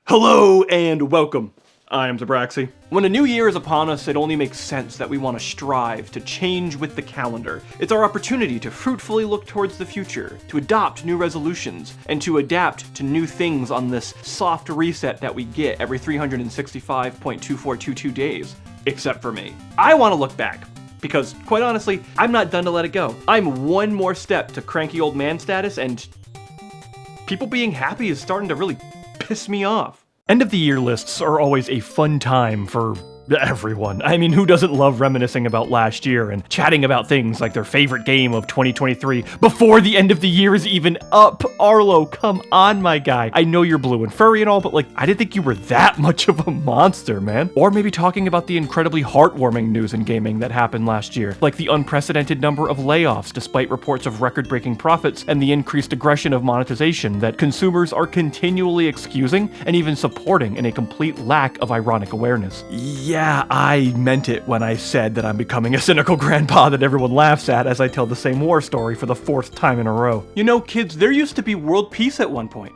Hello and welcome. I am Zabraxi. When a new year is upon us, it only makes sense that we want to strive to change with the calendar. It's our opportunity to fruitfully look towards the future, to adopt new resolutions, and to adapt to new things on this soft reset that we get every 365.2422 days. Except for me. I want to look back. Because, quite honestly, I'm not done to let it go. I'm one more step to cranky old man status, and people being happy is starting to really piss me off. End of the year lists are always a fun time for everyone. I mean, who doesn't love reminiscing about last year and chatting about things like their favorite game of 2023 before the end of the year is even up? Arlo, come on, my guy. I know you're blue and furry and all, but I didn't think you were that much of a monster, man. Or maybe talking about the incredibly heartwarming news in gaming that happened last year, like the unprecedented number of layoffs despite reports of record-breaking profits and the increased aggression of monetization that consumers are continually excusing and even supporting in a complete lack of ironic awareness. Yeah, I meant it when I said that I'm becoming a cynical grandpa that everyone laughs at as I tell the same war story for the 4th time in a row. You know, kids, there used to be world peace at one point.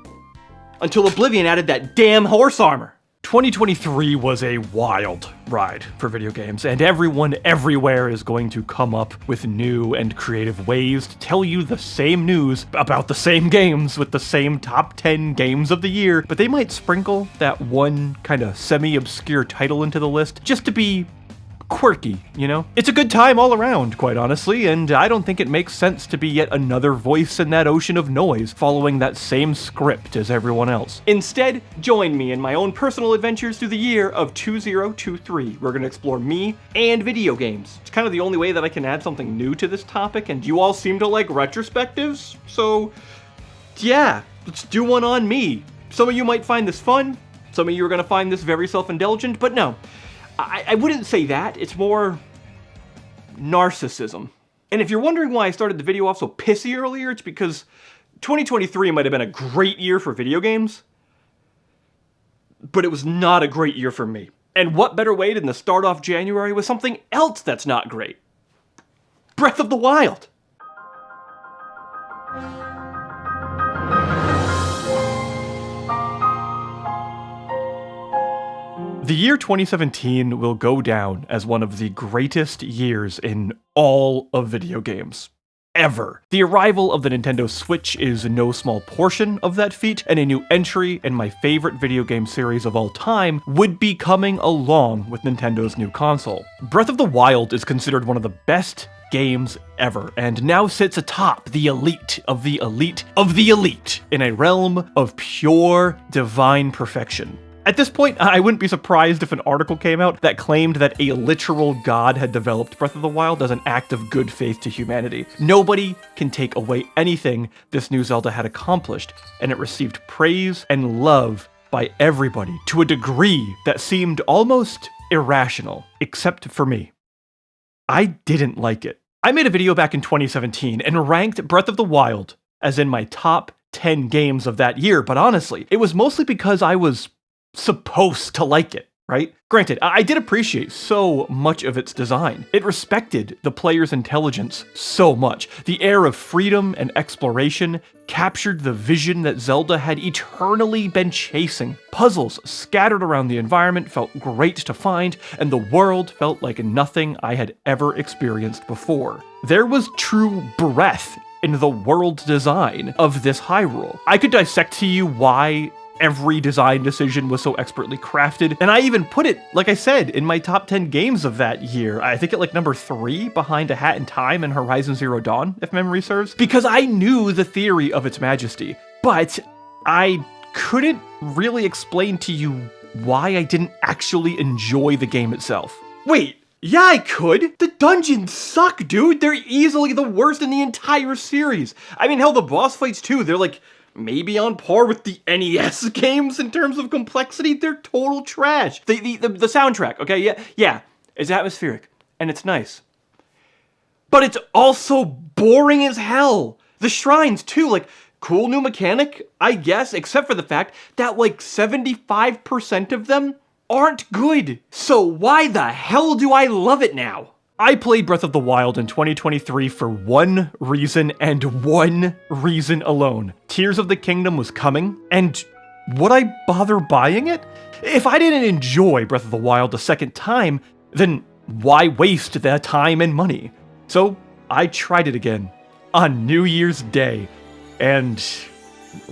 Until Oblivion added that damn horse armor. 2023 was a wild ride for video games, and everyone everywhere is going to come up with new and creative ways to tell you the same news about the same games with the same top 10 games of the year, but they might sprinkle that one kind of semi-obscure title into the list just to be quirky, you know? It's a good time all around, quite honestly, and I don't think it makes sense to be yet another voice in that ocean of noise following that same script as everyone else. Instead, join me in my own personal adventures through the year of 2023. We're gonna explore me and video games. It's kind of the only way that I can add something new to this topic, and you all seem to like retrospectives, so yeah, let's do one on me. Some of you might find this fun, some of you are gonna find this very self-indulgent, but no. I wouldn't say that, it's more narcissism. And if you're wondering why I started the video off so pissy earlier, it's because 2023 might have been a great year for video games, but it was not a great year for me. And what better way than to start off January with something else that's not great? Breath of the Wild. The year 2017 will go down as one of the greatest years in all of video games. Ever. The arrival of the Nintendo Switch is no small portion of that feat, and a new entry in my favorite video game series of all time would be coming along with Nintendo's new console. Breath of the Wild is considered one of the best games ever, and now sits atop the elite of the elite of the elite in a realm of pure divine perfection. At this point, I wouldn't be surprised if an article came out that claimed that a literal god had developed Breath of the Wild as an act of good faith to humanity. Nobody can take away anything this new Zelda had accomplished, and it received praise and love by everybody to a degree that seemed almost irrational, except for me. I didn't like it. I made a video back in 2017 and ranked Breath of the Wild as in my top 10 games of that year, but honestly, it was mostly because I was supposed to like it, right? Granted, I did appreciate so much of its design. It respected the player's intelligence so much. The air of freedom and exploration captured the vision that Zelda had eternally been chasing. Puzzles scattered around the environment felt great to find, and the world felt like nothing I had ever experienced before. There was true breadth in the world design of this Hyrule. I could dissect to you why every design decision was so expertly crafted, and I even put it, like I said, in my top 10 games of that year. I think at number 3 behind A Hat in Time and Horizon Zero Dawn, if memory serves, because I knew the theory of its majesty, but I couldn't really explain to you why I didn't actually enjoy the game itself. Wait, yeah, I could. The dungeons suck, dude. They're easily the worst in the entire series. I mean, hell, the boss fights too, they're maybe on par with the NES games in terms of complexity. They're total trash. The soundtrack, okay, yeah, it's atmospheric, and it's nice. But it's also boring as hell. The shrines, too, cool new mechanic, I guess, except for the fact that, 75% of them aren't good. So why the hell do I love it now? I played Breath of the Wild in 2023 for one reason and one reason alone. Tears of the Kingdom was coming, and would I bother buying it? If I didn't enjoy Breath of the Wild a second time, then why waste the time and money? So I tried it again on New Year's Day, and,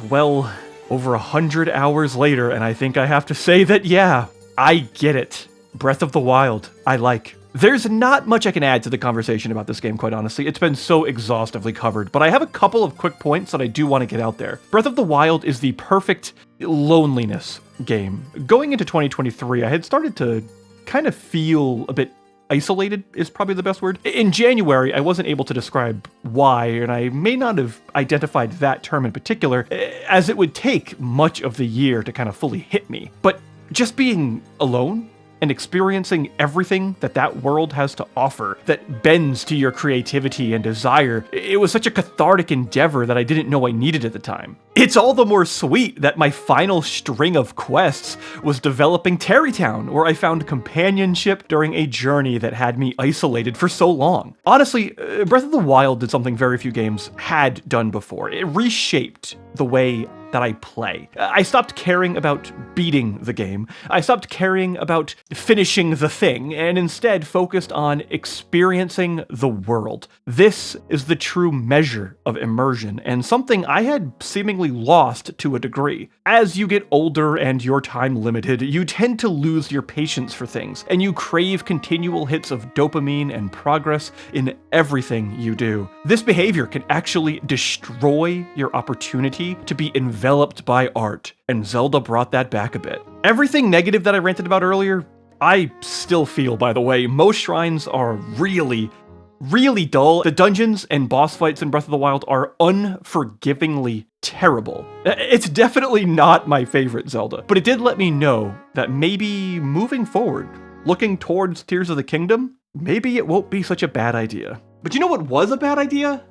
well, over 100 hours later, and I think I have to say that, yeah, I get it. Breath of the Wild, I like. There's not much I can add to the conversation about this game, quite honestly. It's been so exhaustively covered, but I have a couple of quick points that I do want to get out there. Breath of the Wild is the perfect loneliness game. Going into 2023, I had started to kind of feel a bit isolated, is probably the best word. In January, I wasn't able to describe why, and I may not have identified that term in particular, as it would take much of the year to kind of fully hit me. But just being alone and experiencing everything that that world has to offer that bends to your creativity and desire, it was such a cathartic endeavor that I didn't know I needed at the time. It's all the more sweet that my final string of quests was developing Terrytown, where I found companionship during a journey that had me isolated for so long. Honestly, Breath of the Wild did something very few games had done before. It reshaped the way that I play. I stopped caring about beating the game. I stopped caring about finishing the thing, and instead focused on experiencing the world. This is the true measure of immersion, and something I had seemingly lost to a degree. As you get older and your time limited, you tend to lose your patience for things, and you crave continual hits of dopamine and progress in everything you do. This behavior can actually destroy your opportunity to be enveloped by art, and Zelda brought that back a bit. Everything negative that I ranted about earlier, I still feel, by the way. Most shrines are really dull. The dungeons and boss fights in Breath of the Wild are unforgivingly terrible. It's definitely not my favorite Zelda, but it did let me know that maybe moving forward, looking towards Tears of the Kingdom, maybe it won't be such a bad idea. But you know what was a bad idea?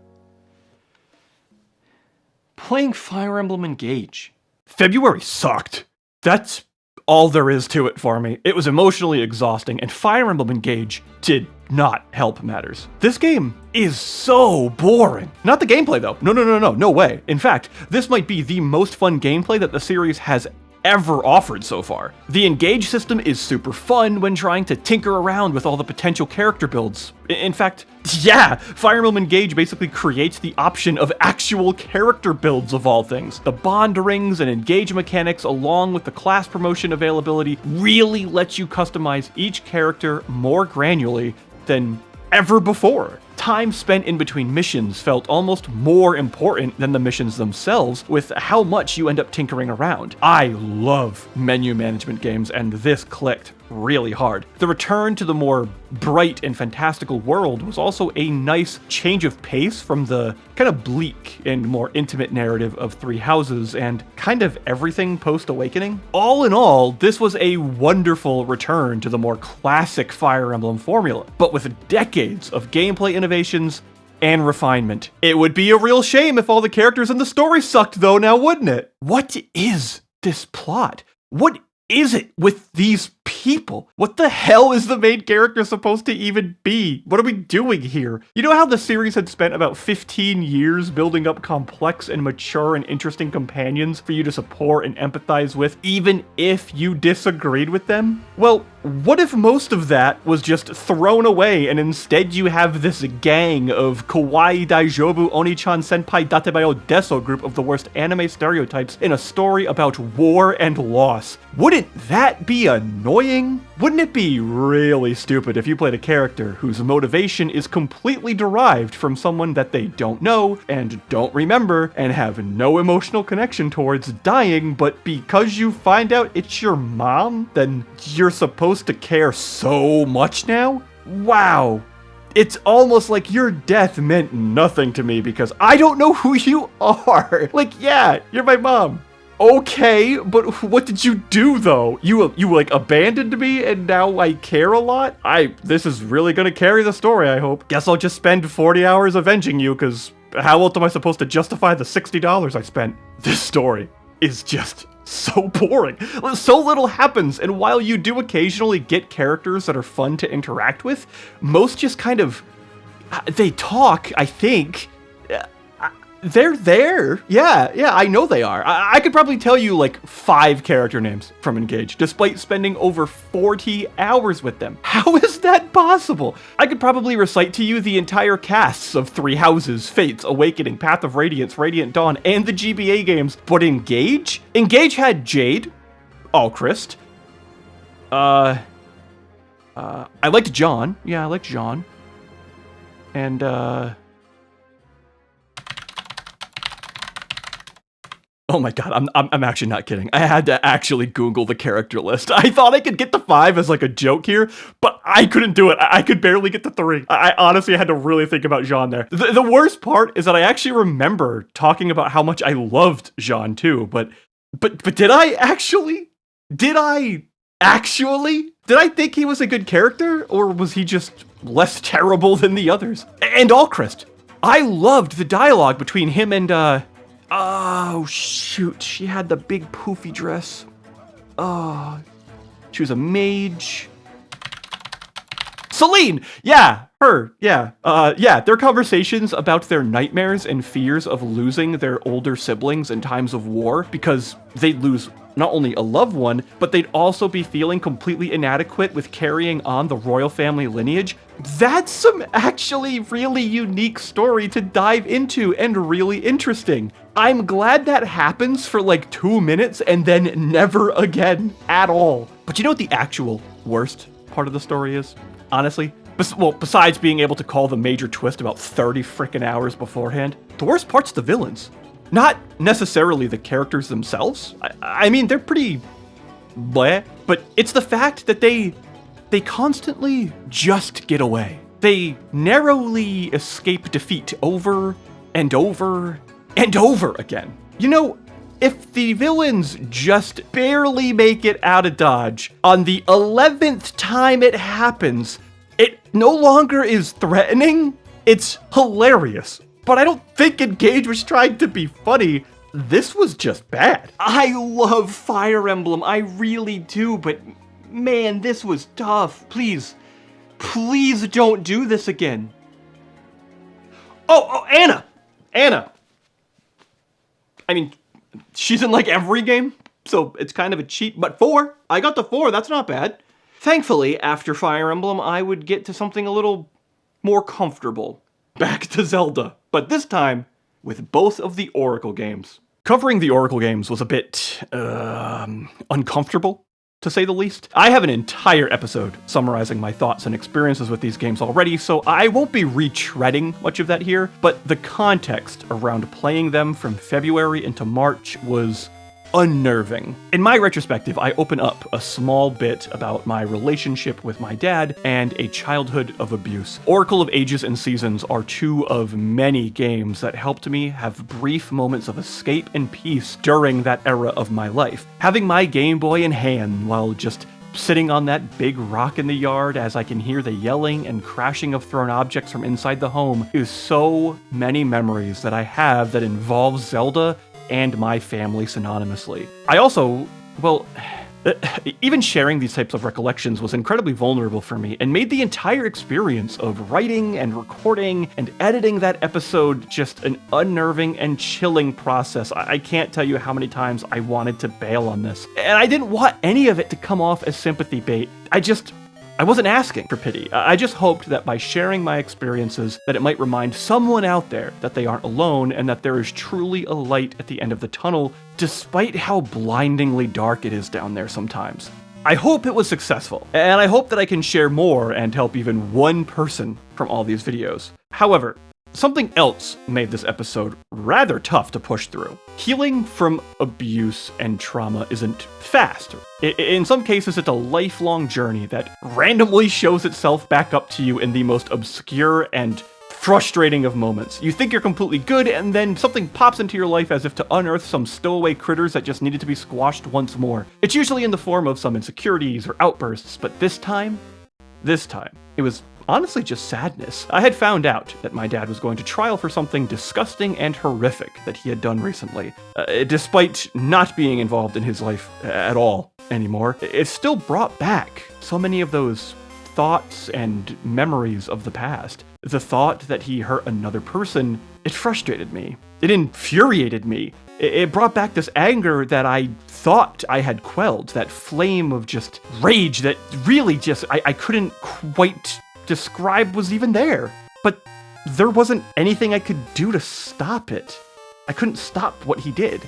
Playing Fire Emblem Engage. February sucked. That's all there is to it for me. It was emotionally exhausting, and Fire Emblem Engage did not help matters. This game is so boring. Not the gameplay though. No way. In fact, this might be the most fun gameplay that the series has ever offered so far. The Engage system is super fun when trying to tinker around with all the potential character builds. In fact, yeah, Fire Emblem Engage basically creates the option of actual character builds of all things. The bond rings and engage mechanics, along with the class promotion availability, really lets you customize each character more granularly than ever before. Time spent in between missions felt almost more important than the missions themselves, with how much you end up tinkering around. I love menu management games, and this clicked really hard. The return to the more bright and fantastical world was also a nice change of pace from the kind of bleak and more intimate narrative of Three Houses and kind of everything post-Awakening. All in all, this was a wonderful return to the more classic Fire Emblem formula, but with decades of gameplay innovations and refinement. It would be a real shame if all the characters in the story sucked though, now wouldn't it? What is this plot? What is it with these people? What the hell is the main character supposed to even be? What are we doing here? You know how the series had spent about 15 years building up complex and mature and interesting companions for you to support and empathize with, even if you disagreed with them? Well, what if most of that was just thrown away and instead you have this gang of kawaii daijobu oni-chan senpai datebayo deso group of the worst anime stereotypes in a story about war and loss? Wouldn't that be annoying? Wouldn't it be really stupid if you played a character whose motivation is completely derived from someone that they don't know and don't remember and have no emotional connection towards dying, but because you find out it's your mom, then you're supposed to care so much now? Wow. It's almost like your death meant nothing to me because I don't know who you are. Like, yeah, you're my mom. Okay, but what did you do though? You like abandoned me and now I care a lot? This is really gonna carry the story, I hope. Guess I'll just spend 40 hours avenging you, cause how else am I supposed to justify the $60 I spent? This story is just so boring. So little happens, and while you do occasionally get characters that are fun to interact with, most just kind of, they talk, I think. They're there. Yeah, I know they are. I could probably tell you like 5 character names from Engage, despite spending over 40 hours with them. How is that possible? I could probably recite to you the entire casts of Three Houses, Fates, Awakening, Path of Radiance, Radiant Dawn, and the GBA games, but Engage? Engage had Jade, Alchrist, I liked John. Yeah, I liked John. And, oh my god, I'm actually not kidding. I had to actually Google the character list. I thought I could get to 5 as like a joke here, but I couldn't do it. I could barely get to 3. I honestly had to really think about Jean there. The worst part is that I actually remember talking about how much I loved Jean too, but did I actually? Did I think he was a good character, or was he just less terrible than the others? And Alchrist. I loved the dialogue between him and, oh, shoot. She had the big poofy dress. Oh, she was a mage. Celine! Yeah, her. Yeah. Their conversations about their nightmares and fears of losing their older siblings in times of war, because they'd lose not only a loved one, but they'd also be feeling completely inadequate with carrying on the royal family lineage. That's some actually really unique story to dive into and really interesting. I'm glad that happens for like 2 minutes and then never again at all. But you know what the actual worst part of the story is? Honestly? Well, besides being able to call the major twist about 30 frickin' hours beforehand, the worst part's the villains. Not necessarily the characters themselves. I mean, they're pretty bleh, but it's the fact that they constantly just get away. They narrowly escape defeat over and over and over again. You know, if the villains just barely make it out of Dodge, on the 11th time it happens, it no longer is threatening, it's hilarious. But I don't think Engage was trying to be funny. This was just bad. I love Fire Emblem, I really do, but man, this was tough. Please don't do this again. Oh, Anna! I mean, she's in like every game, so it's kind of a cheat, but 4. I got the 4, that's not bad. Thankfully, after Fire Emblem, I would get to something a little more comfortable. Back to Zelda, but this time with both of the Oracle games. Covering the Oracle games was a bit, uncomfortable, to say the least. I have an entire episode summarizing my thoughts and experiences with these games already, so I won't be retreading much of that here, but the context around playing them from February into March was unnerving. In my retrospective, I open up a small bit about my relationship with my dad and a childhood of abuse. Oracle of Ages and Seasons are 2 of many games that helped me have brief moments of escape and peace during that era of my life. Having my Game Boy in hand while just sitting on that big rock in the yard as I can hear the yelling and crashing of thrown objects from inside the home is so many memories that I have that involve Zelda and my family synonymously. I also, well, even sharing these types of recollections was incredibly vulnerable for me and made the entire experience of writing and recording and editing that episode just an unnerving and chilling process. I can't tell you how many times I wanted to bail on this. And I didn't want any of it to come off as sympathy bait. I wasn't asking for pity. I just hoped that by sharing my experiences that it might remind someone out there that they aren't alone and that there is truly a light at the end of the tunnel, despite how blindingly dark it is down there sometimes. I hope it was successful, and I hope that I can share more and help even one person from all these videos. However, something else made this episode rather tough to push through. Healing from abuse and trauma isn't fast. In some cases, it's a lifelong journey that randomly shows itself back up to you in the most obscure and frustrating of moments. You think you're completely good, and then something pops into your life as if to unearth some stowaway critters that just needed to be squashed once more. It's usually in the form of some insecurities or outbursts, but this time, it was honestly just sadness. I had found out that my dad was going to trial for something disgusting and horrific that he had done recently. Despite not being involved in his life at all anymore, it still brought back so many of those thoughts and memories of the past. The thought that he hurt another person, it frustrated me. It infuriated me. It brought back this anger that I thought I had quelled, that flame of just rage that really just I couldn't quite describe was even there. But there wasn't anything I could do to stop it. I couldn't stop what he did.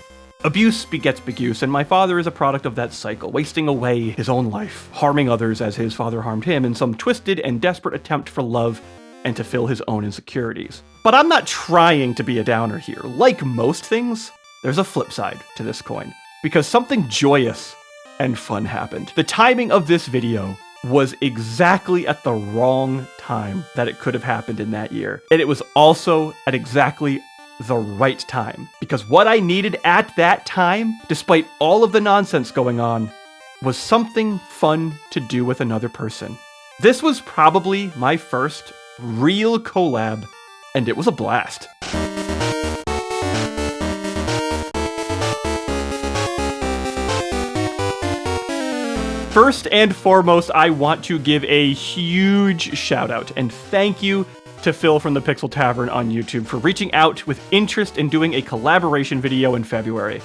Abuse begets abuse, and my father is a product of that cycle, wasting away his own life, harming others as his father harmed him in some twisted and desperate attempt for love and to fill his own insecurities. But I'm not trying to be a downer here. Like most things, there's a flip side to this coin, because something joyous and fun happened. The timing of this video was exactly at the wrong time that it could have happened in that year. And it was also at exactly the right time, because what I needed at that time, despite all of the nonsense going on, was something fun to do with another person. This was probably my first real collab, and it was a blast. First and foremost, I want to give a huge shout out and thank you to Phil from the Pixel Tavern on YouTube for reaching out with interest in doing a collaboration video in February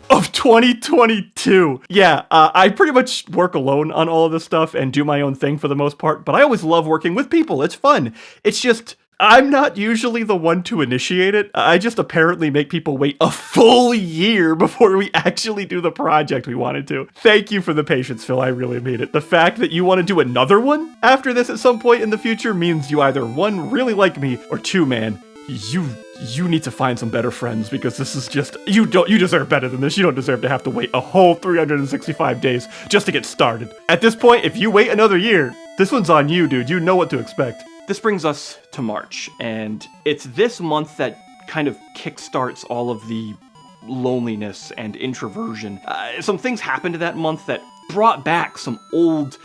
of 2022. Yeah, I pretty much work alone on all of this stuff and do my own thing for the most part, but I always love working with people. It's fun. It's just, I'm not usually the one to initiate it. I just apparently make people wait a full year before we actually do the project we wanted to. Thank you for the patience, Phil. I really mean it. The fact that you want to do another one after this at some point in the future means you either, one, really like me, or two, man, you need to find some better friends, because this is just, you deserve better than this. You don't deserve to have to wait a whole 365 days just to get started. At this point, if you wait another year, this one's on you, dude. You know what to expect. This brings us to March, and it's this month that kind of kickstarts all of the loneliness and introversion. Some things happened that month that brought back some old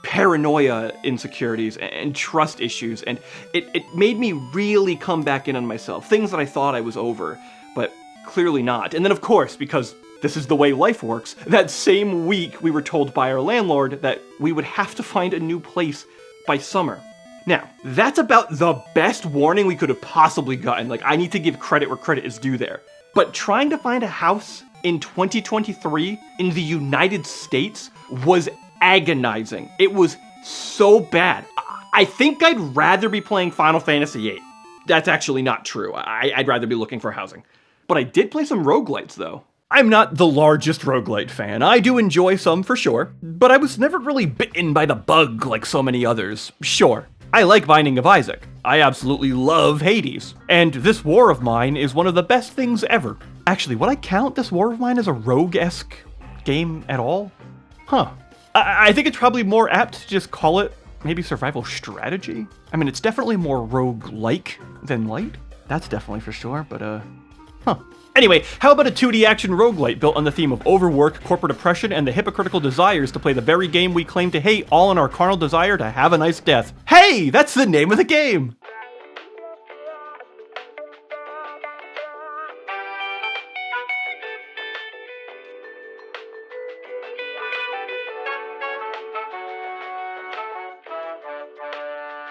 paranoia insecurities and trust issues, and it made me really come back in on myself. Things that I thought I was over, but clearly not. And then, of course, because this is the way life works, that same week we were told by our landlord that we would have to find a new place by summer. Now, that's about the best warning we could have possibly gotten. Like, I need to give credit where credit is due there. But trying to find a house in 2023 in the United States was agonizing. It was so bad. I think I'd rather be playing Final Fantasy VIII. That's actually not true. I'd rather be looking for housing. But I did play some roguelites, though. I'm not the largest roguelite fan. I do enjoy some for sure, but I was never really bitten by the bug like so many others. Sure, I like Binding of Isaac. I absolutely love Hades. And this War of Mine is one of the best things ever. Actually, would I count this War of Mine as a rogue-esque game at all? Huh. I think it's probably more apt to just call it maybe survival strategy. I mean, it's definitely more rogue-like than light. That's definitely for sure, but huh. Anyway, how about a 2D action roguelite built on the theme of overwork, corporate oppression, and the hypocritical desires to play the very game we claim to hate, all in our carnal desire to have a nice death? Hey, that's the name of the game!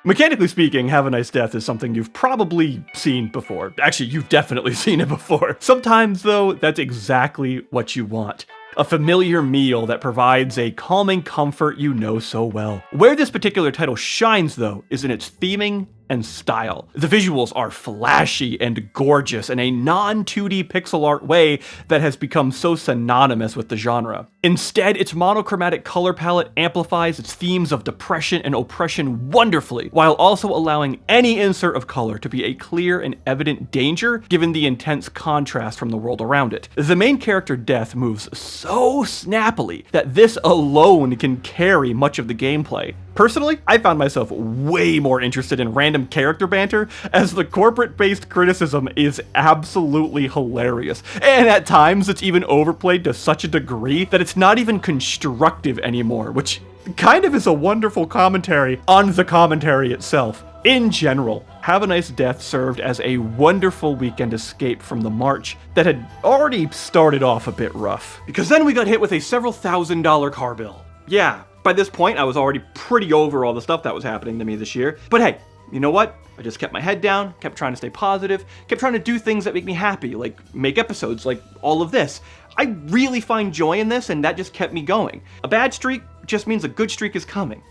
Mechanically speaking, Have a Nice Death is something you've probably seen before. Actually, you've definitely seen it before. Sometimes, though, that's exactly what you want. A familiar meal that provides a calming comfort you know so well. Where this particular title shines, though, is in its theming and style. The visuals are flashy and gorgeous in a non-2D pixel art way that has become so synonymous with the genre. Instead, its monochromatic color palette amplifies its themes of depression and oppression wonderfully, while also allowing any insert of color to be a clear and evident danger given the intense contrast from the world around it. The main character, Death, moves so snappily that this alone can carry much of the gameplay. Personally, I found myself way more interested in random character banter, as the corporate-based criticism is absolutely hilarious. And at times, it's even overplayed to such a degree that it's not even constructive anymore, which kind of is a wonderful commentary on the commentary itself. In general, Have a Nice Death served as a wonderful weekend escape from the March that had already started off a bit rough. Because then we got hit with a several $1,000 car bill. Yeah, By this point, I was already pretty over all the stuff that was happening to me this year. But hey, you know what? I just kept my head down, kept trying to stay positive, kept trying to do things that make me happy, like make episodes, like all of this. I really find joy in this, and that just kept me going. A bad streak just means a good streak is coming.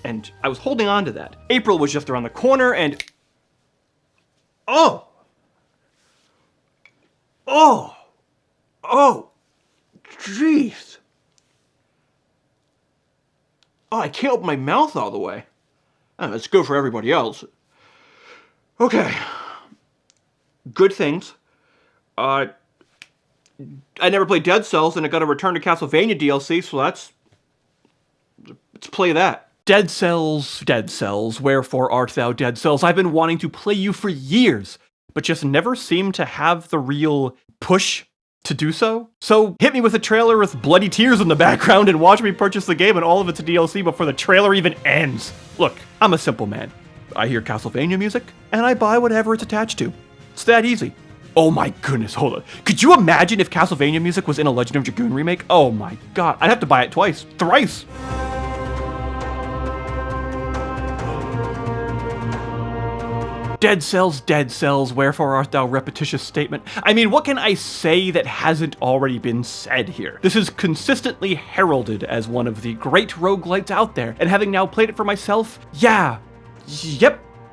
And I was holding on to that. April was just around the corner, and... Oh, jeez. Oh, I can't open my mouth all the way. Oh, it's good for everybody else. Okay. Good things. I never played Dead Cells, and I got a Return to Castlevania DLC, so let's play that. Dead Cells, wherefore art thou, Dead Cells? I've been wanting to play you for years, but just never seemed to have the real push to do so. So hit me with a trailer with bloody tears in the background and watch me purchase the game and all of its DLC before the trailer even ends. Look, I'm a simple man. I hear Castlevania music, and I buy whatever it's attached to. It's that easy. Oh my goodness, hold on. Could you imagine if Castlevania music was in a Legend of Dragoon remake? Oh my god, I'd have to buy it twice, thrice. Dead Cells, wherefore art thou, repetitious statement? I mean, what can I say that hasn't already been said here? This is consistently heralded as one of the great roguelites out there, and having now played it for myself, yep,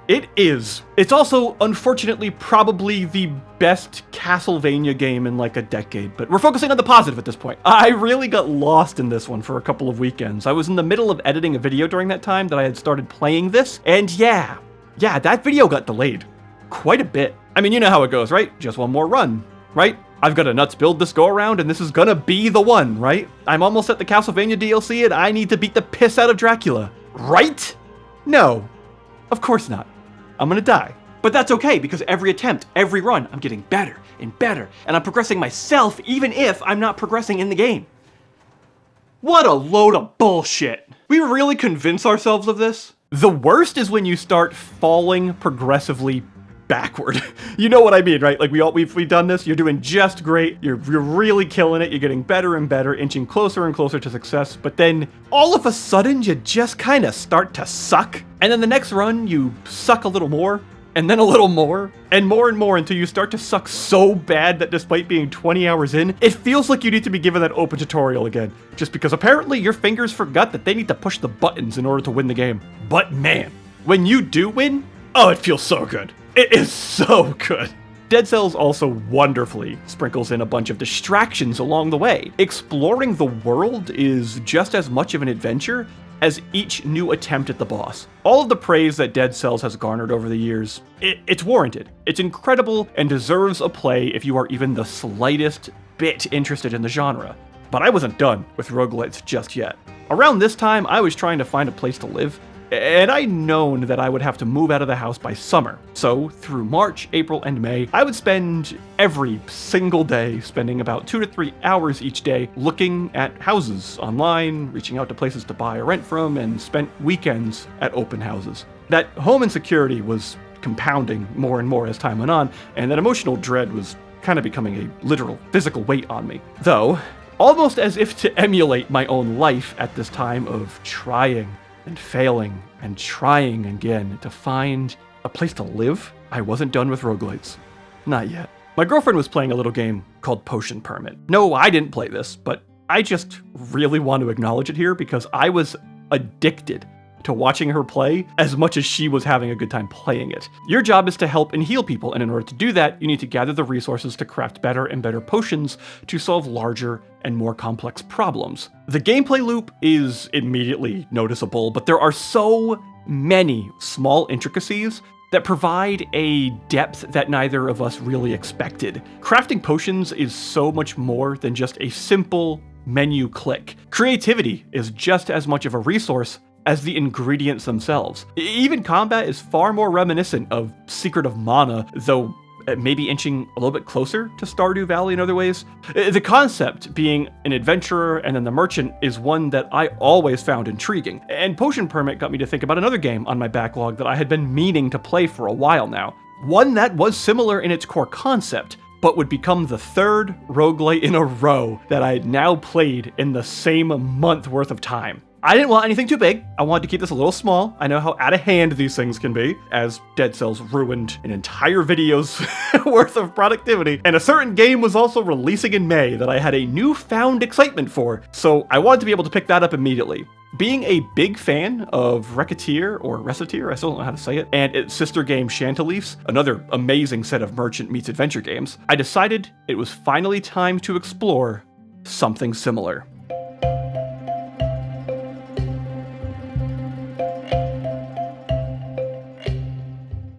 it is. It's also, unfortunately, probably the best Castlevania game in like a decade, but we're focusing on the positive at this point. I really got lost in this one for a couple of weekends. I was in the middle of editing a video during that time that I had started playing this, and yeah, that video got delayed. Quite a bit. I mean, you know how it goes, right? Just one more run, right? I've got a nuts build this go around, and this is gonna be the one, right? I'm almost at the Castlevania DLC, and I need to beat the piss out of Dracula. Right? No. Of course not. I'm gonna die. But that's okay, because every attempt, every run, I'm getting better and better, and I'm progressing myself, even if I'm not progressing in the game. What a load of bullshit. We really convince ourselves of this? The worst is when you start falling progressively backward. You know what I mean, right? Like we've done this, you're doing just great, you're really killing it, you're getting better and better, inching closer and closer to success, but then all of a sudden you just kind of start to suck. And then the next run you suck a little more, and then a little more, and more until you start to suck so bad that despite being 20 hours in, it feels like you need to be given that open tutorial again, just because apparently your fingers forgot that they need to push the buttons in order to win the game. But man, when you do win, oh, it feels so good. It is so good. Dead Cells also wonderfully sprinkles in a bunch of distractions along the way. Exploring the world is just as much of an adventure as each new attempt at the boss. All of the praise that Dead Cells has garnered over the years, it's warranted. It's incredible and deserves a play if you are even the slightest bit interested in the genre. But I wasn't done with roguelites just yet. Around this time, I was trying to find a place to live, and I'd known that I would have to move out of the house by summer. So through March, April, and May, I would spend every single day spending about 2 to 3 hours each day looking at houses online, reaching out to places to buy or rent from, and spent weekends at open houses. That home insecurity was compounding more and more as time went on, and that emotional dread was kind of becoming a literal physical weight on me. Though, almost as if to emulate my own life at this time of trying and failing and trying again to find a place to live, I wasn't done with roguelites. Not yet. My girlfriend was playing a little game called Potion Permit. No, I didn't play this, but I just really want to acknowledge it here because I was addicted to watching her play as much as she was having a good time playing it. Your job is to help and heal people, and in order to do that, you need to gather the resources to craft better and better potions to solve larger and more complex problems. The gameplay loop is immediately noticeable, but there are so many small intricacies that provide a depth that neither of us really expected. Crafting potions is so much more than just a simple menu click. Creativity is just as much of a resource as the ingredients themselves. Even combat is far more reminiscent of Secret of Mana, though maybe inching a little bit closer to Stardew Valley in other ways. The concept being an adventurer and then the merchant is one that I always found intriguing, and Potion Permit got me to think about another game on my backlog that I had been meaning to play for a while now. One that was similar in its core concept, but would become the third roguelite in a row that I had now played in the same month worth of time. I didn't want anything too big. I wanted to keep this a little small. I know how out of hand these things can be, as Dead Cells ruined an entire video's worth of productivity. And a certain game was also releasing in May that I had a newfound excitement for, so I wanted to be able to pick that up immediately. Being a big fan of Recettear, I still don't know how to say it, and its sister game Chantilly's, another amazing set of merchant meets adventure games, I decided it was finally time to explore something similar.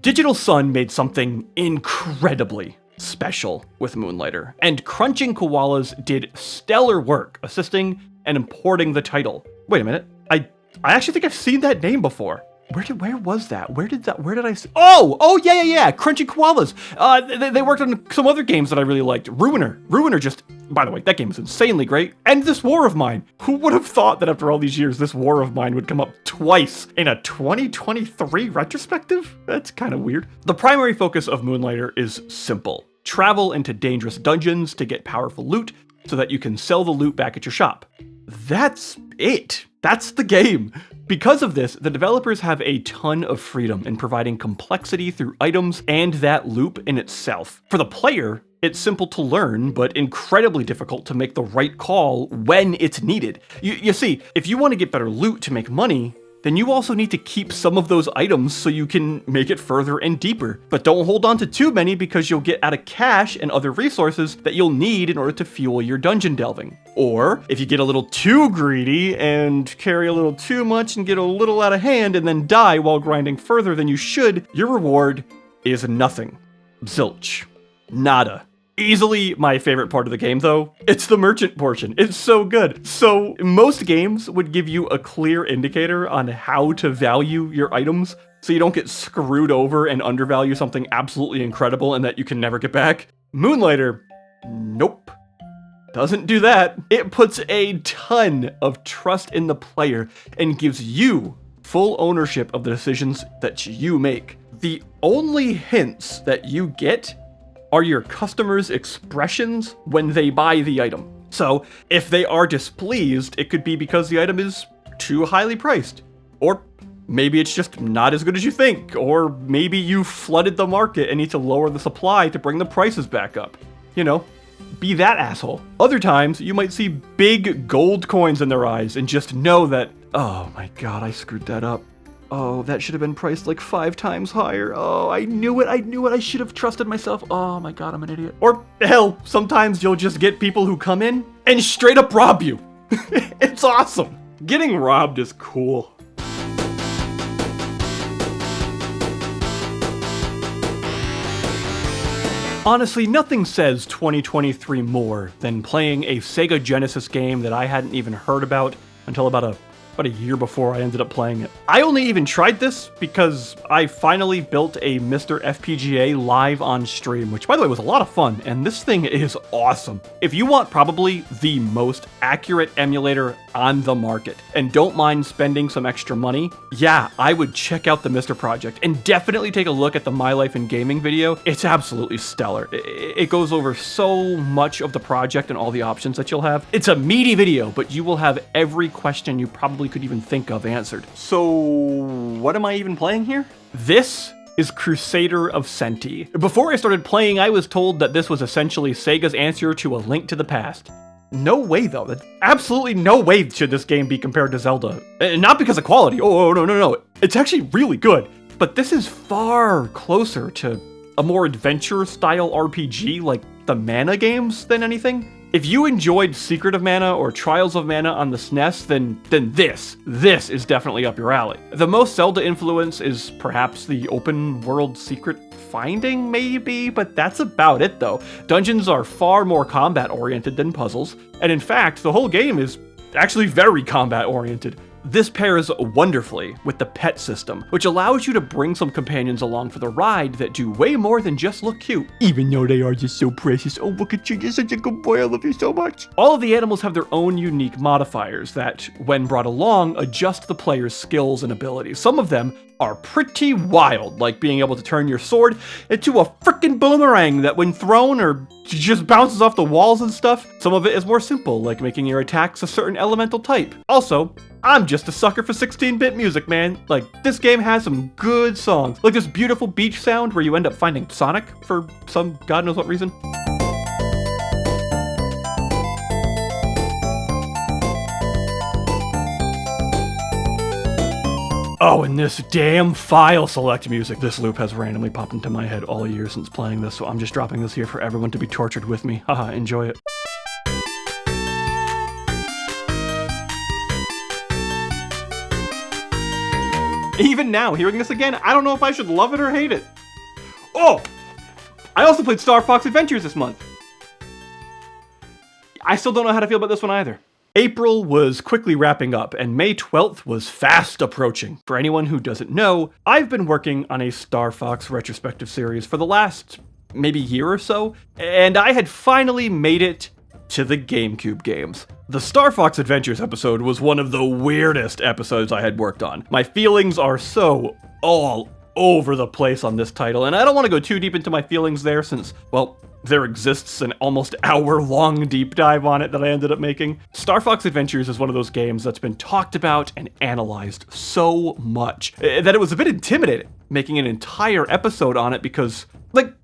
Digital Sun made something incredibly special with Moonlighter, and Crunching Koalas did stellar work assisting and importing the title. Wait a minute, I actually think I've seen that name before. Where was that? Where did I see? Oh, yeah, Crunching Koalas. They worked on some other games that I really liked. Ruiner just, by the way, that game is insanely great. And this War of Mine. Who would have thought that after all these years, this War of Mine would come up twice in a 2023 retrospective? That's kind of weird. The primary focus of Moonlighter is simple. Travel into dangerous dungeons to get powerful loot so that you can sell the loot back at your shop. That's it. That's the game. Because of this, the developers have a ton of freedom in providing complexity through items and that loop in itself. For the player, it's simple to learn, but incredibly difficult to make the right call when it's needed. You see, if you want to get better loot to make money, then you also need to keep some of those items so you can make it further and deeper. But don't hold on to too many because you'll get out of cash and other resources that you'll need in order to fuel your dungeon delving. Or if you get a little too greedy and carry a little too much and get a little out of hand and then die while grinding further than you should, your reward is nothing. Zilch. Nada. Easily my favorite part of the game, though, it's the merchant portion. It's so good. So most games would give you a clear indicator on how to value your items so you don't get screwed over and undervalue something absolutely incredible and that you can never get back. Moonlighter, nope. Doesn't do that. It puts a ton of trust in the player and gives you full ownership of the decisions that you make. The only hints that you get are your customers' expressions when they buy the item. So, if they are displeased, it could be because the item is too highly priced. Or maybe it's just not as good as you think. Or maybe you flooded the market and need to lower the supply to bring the prices back up. You know, be that asshole. Other times, you might see big gold coins in their eyes and just know that, oh my god, I screwed that up. Oh, that should have been priced like 5 times higher. Oh, I knew it. I should have trusted myself. Oh my god, I'm an idiot. Or hell, sometimes you'll just get people who come in and straight up rob you. It's awesome. Getting robbed is cool. Honestly, nothing says 2023 more than playing a Sega Genesis game that I hadn't even heard about until about a year before I ended up playing it. I only even tried this because I finally built a Mr. FPGA live on stream, which by the way was a lot of fun, and this thing is awesome. If you want probably the most accurate emulator on the market and don't mind spending some extra money, yeah, I would check out the Mr. Project and definitely take a look at the MyLifeInGaming video. It's absolutely stellar. It goes over so much of the project and all the options that you'll have. It's a meaty video, but you will have every question you probably could even think of answered. So what am I even playing here? This is Crusader of Centy. Before I started playing, I was told that this was essentially Sega's answer to A Link to the Past. No way though, absolutely no way should this game be compared to Zelda. Not because of quality, oh no. It's actually really good, but this is far closer to a more adventure style RPG like the Mana games than anything. If you enjoyed Secret of Mana or Trials of Mana on the SNES, then this is definitely up your alley. The most Zelda influence is perhaps the open world secret finding, maybe, but that's about it though. Dungeons are far more combat oriented than puzzles, and in fact, the whole game is actually very combat oriented. This pairs wonderfully with the pet system, which allows you to bring some companions along for the ride that do way more than just look cute, even though they are just so precious. Oh, look at you, you're such a good boy, I love you so much. All of the animals have their own unique modifiers that, when brought along, adjust the player's skills and abilities. Some of them are pretty wild, like being able to turn your sword into a frickin' boomerang that when thrown or just bounces off the walls and stuff. Some of it is more simple, like making your attacks a certain elemental type. Also, I'm just a sucker for 16-bit music, man. Like, this game has some good songs. Like this beautiful beach sound where you end up finding Sonic for some god knows what reason. Oh, and this damn file select music. This loop has randomly popped into my head all year since playing this, so I'm just dropping this here for everyone to be tortured with me. Haha, enjoy it. Even now, hearing this again, I don't know if I should love it or hate it. Oh! I also played Star Fox Adventures this month. I still don't know how to feel about this one either. April was quickly wrapping up, and May 12th was fast approaching. For anyone who doesn't know, I've been working on a Star Fox retrospective series for the last maybe year or so, and I had finally made it to the GameCube games. The Star Fox Adventures episode was one of the weirdest episodes I had worked on. My feelings are so all over the place on this title, and I don't want to go too deep into my feelings there since, well, there exists an almost hour-long deep dive on it that I ended up making. Star Fox Adventures is one of those games that's been talked about and analyzed so much that it was a bit intimidating making an entire episode on it because, like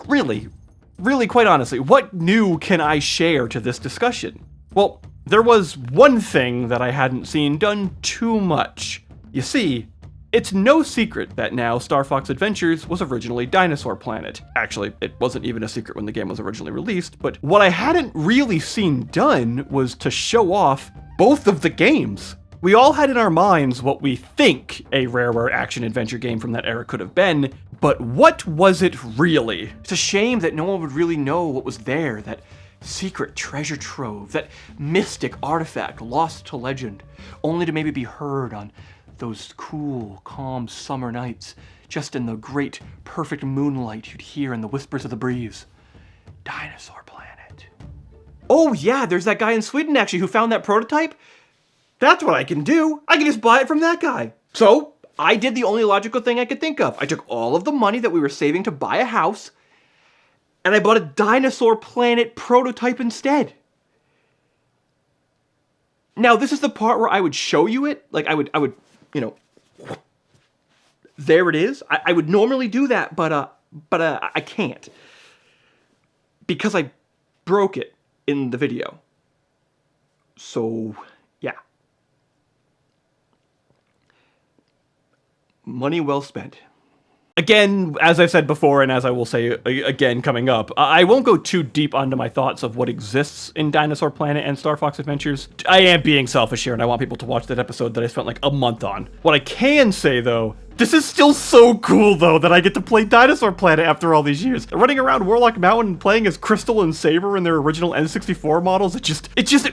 really, quite honestly, what new can I share to this discussion? Well, there was one thing that I hadn't seen done too much. You see, it's no secret that now Star Fox Adventures was originally Dinosaur Planet. Actually, it wasn't even a secret when the game was originally released, but what I hadn't really seen done was to show off both of the games. We all had in our minds what we think a Rareware action-adventure game from that era could have been, but what was it really? It's a shame that no one would really know what was there, that secret treasure trove, that mystic artifact lost to legend, only to maybe be heard on those cool, calm summer nights, just in the great, perfect moonlight you'd hear in the whispers of the breeze. Dinosaur Planet. Oh yeah, there's that guy in Sweden actually who found that prototype. That's what I can do. I can just buy it from that guy. So I did the only logical thing I could think of. I took all of the money that we were saving to buy a house, and I bought a Dinosaur Planet prototype instead. Now, this is the part where I would show you it. Like, I would, you know, there it is. I would normally do that, but I can't. Because I broke it in the video. So, yeah. Money well spent. Again, as I've said before, and as I will say again coming up, I won't go too deep onto my thoughts of what exists in Dinosaur Planet and Star Fox Adventures. I am being selfish here, and I want people to watch that episode that I spent like a month on. What I can say, though, this is still so cool, though, that I get to play Dinosaur Planet after all these years. Running around Warlock Mountain and playing as Crystal and Saber in their original N64 models, it just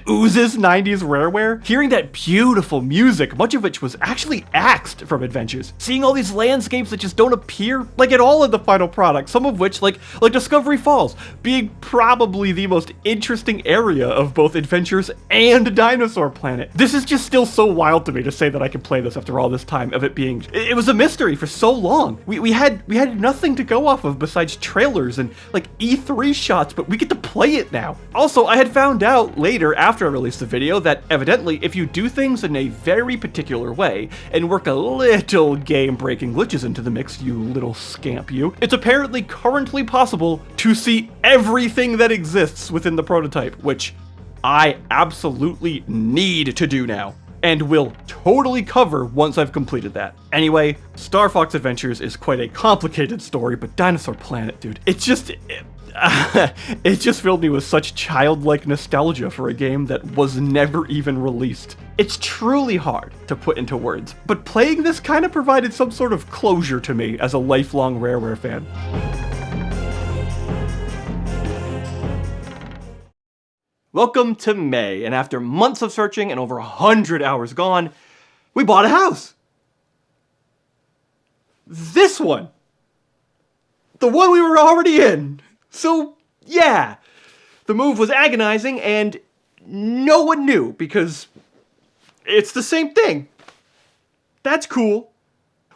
oozes 90s Rareware. Hearing that beautiful music, much of which was actually axed from Adventures. Seeing all these landscapes that just don't appear like at all in the final product, some of which, like Discovery Falls, being probably the most interesting area of both Adventures and Dinosaur Planet. This is just still so wild to me to say that I can play this after all this time of it being, it was a mystery for so long. We had nothing to go off of besides trailers and like E3 shots, but we get to play it now. Also, I had found out later after I released the video that evidently if you do things in a very particular way and work a little game-breaking glitches into the mix, you little scamp you, it's apparently currently possible to see everything that exists within the prototype, which I absolutely need to do now, and will totally cover once I've completed that. Anyway, Star Fox Adventures is quite a complicated story, but Dinosaur Planet, dude, it just filled me with such childlike nostalgia for a game that was never even released. It's truly hard to put into words, but playing this kind of provided some sort of closure to me as a lifelong Rareware fan. Welcome to May, and after months of searching and over 100 hours gone, we bought a house. This one. The one we were already in. So, yeah. The move was agonizing, and no one knew, because it's the same thing. That's cool.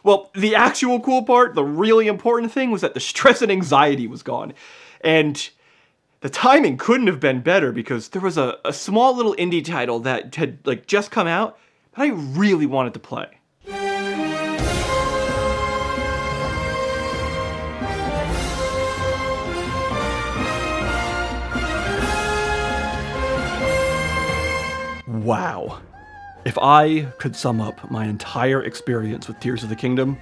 Well, the actual cool part, the really important thing, was that the stress and anxiety was gone. And the timing couldn't have been better because there was a small little indie title that had like just come out that I really wanted to play. Wow. If I could sum up my entire experience with Tears of the Kingdom,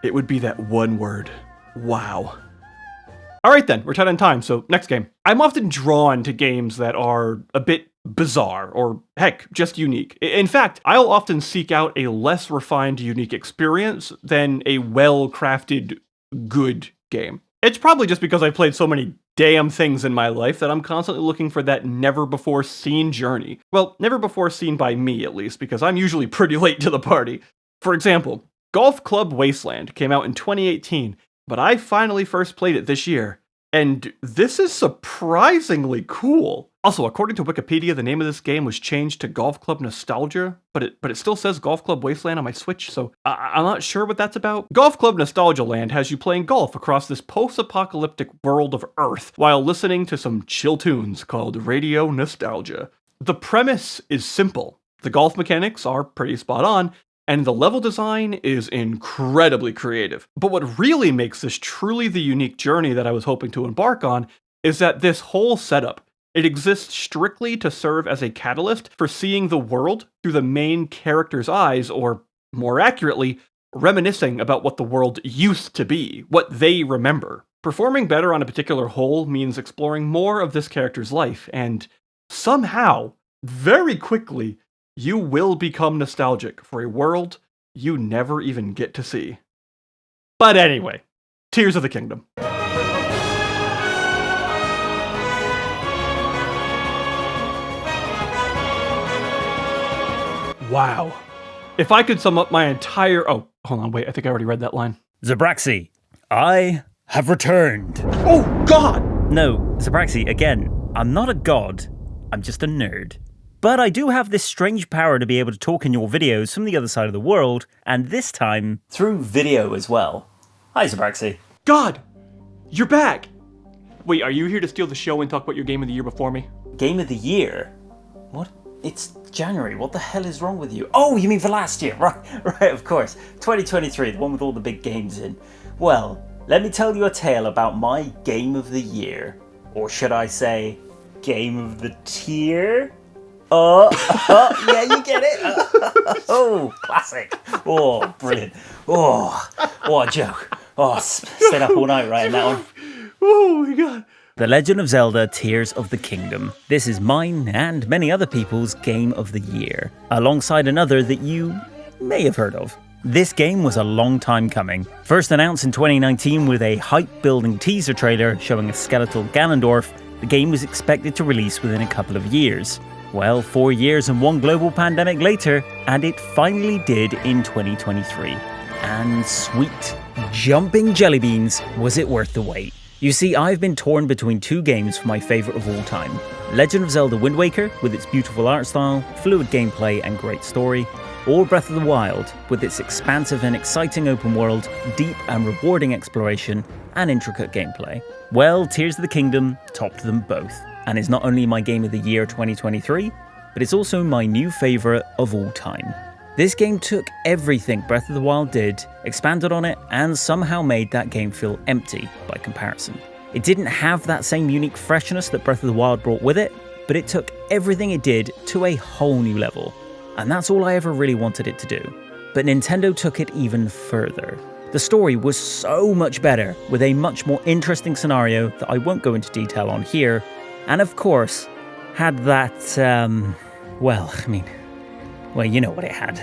it would be that one word. Wow. Alright then, we're tight on time, so next game. I'm often drawn to games that are a bit bizarre, or heck, just unique. In fact, I'll often seek out a less refined, unique experience than a well-crafted, good game. It's probably just because I've played so many damn things in my life that I'm constantly looking for that never-before-seen journey. Well, never before seen by me, at least, because I'm usually pretty late to the party. For example, Golf Club Wasteland came out in 2018, but I finally first played it this year, and this is surprisingly cool. Also, according to Wikipedia, the name of this game was changed to Golf Club Nostalgia, but it still says Golf Club Wasteland on my Switch, so I'm not sure what that's about. Golf Club Nostalgia Land has you playing golf across this post-apocalyptic world of Earth while listening to some chill tunes called Radio Nostalgia. The premise is simple. The golf mechanics are pretty spot on, and the level design is incredibly creative. But what really makes this truly the unique journey that I was hoping to embark on is that this whole setup, it exists strictly to serve as a catalyst for seeing the world through the main character's eyes, or more accurately, reminiscing about what the world used to be, what they remember. Performing better on a particular hole means exploring more of this character's life, and somehow, very quickly, you will become nostalgic for a world you never even get to see. But anyway, Tears of the Kingdom. Wow. If I could sum up my entire... Oh, hold on, wait, I think I already read that line. Zabraxi, I have returned. Oh, God! No, Zabraxi, again, I'm not a god, I'm just a nerd. But I do have this strange power to be able to talk in your videos from the other side of the world, and this time, through video as well. Hi, Zabraxi. God! You're back! Wait, are you here to steal the show and talk about your game of the year before me? Game of the year? What? It's January. What the hell is wrong with you? Oh, you mean for last year? Right, of course. 2023, the one with all the big games in. Well, let me tell you a tale about my game of the year. Or should I say, game of the tier? Yeah, you get it. Oh, classic. Oh, brilliant. Oh, what a joke. Oh, stayed up all night writing that one. Oh my God. The Legend of Zelda Tears of the Kingdom. This is mine and many other people's game of the year, alongside another that you may have heard of. This game was a long time coming. First announced in 2019 with a hype-building teaser trailer showing a skeletal Ganondorf, the game was expected to release within a couple of years. Well, 4 years and one global pandemic later, and it finally did in 2023. And sweet, jumping jelly beans, was it worth the wait? You see, I've been torn between two games for my favourite of all time. Legend of Zelda Wind Waker, with its beautiful art style, fluid gameplay and great story, or Breath of the Wild, with its expansive and exciting open world, deep and rewarding exploration, and intricate gameplay. Well, Tears of the Kingdom topped them both, and is not only my game of the year 2023, but it's also my new favourite of all time. This game took everything Breath of the Wild did, expanded on it, and somehow made that game feel empty by comparison. It didn't have that same unique freshness that Breath of the Wild brought with it, but it took everything it did to a whole new level. And that's all I ever really wanted it to do. But Nintendo took it even further. The story was so much better, with a much more interesting scenario that I won't go into detail on here, and of course, had that, well, you know what it had.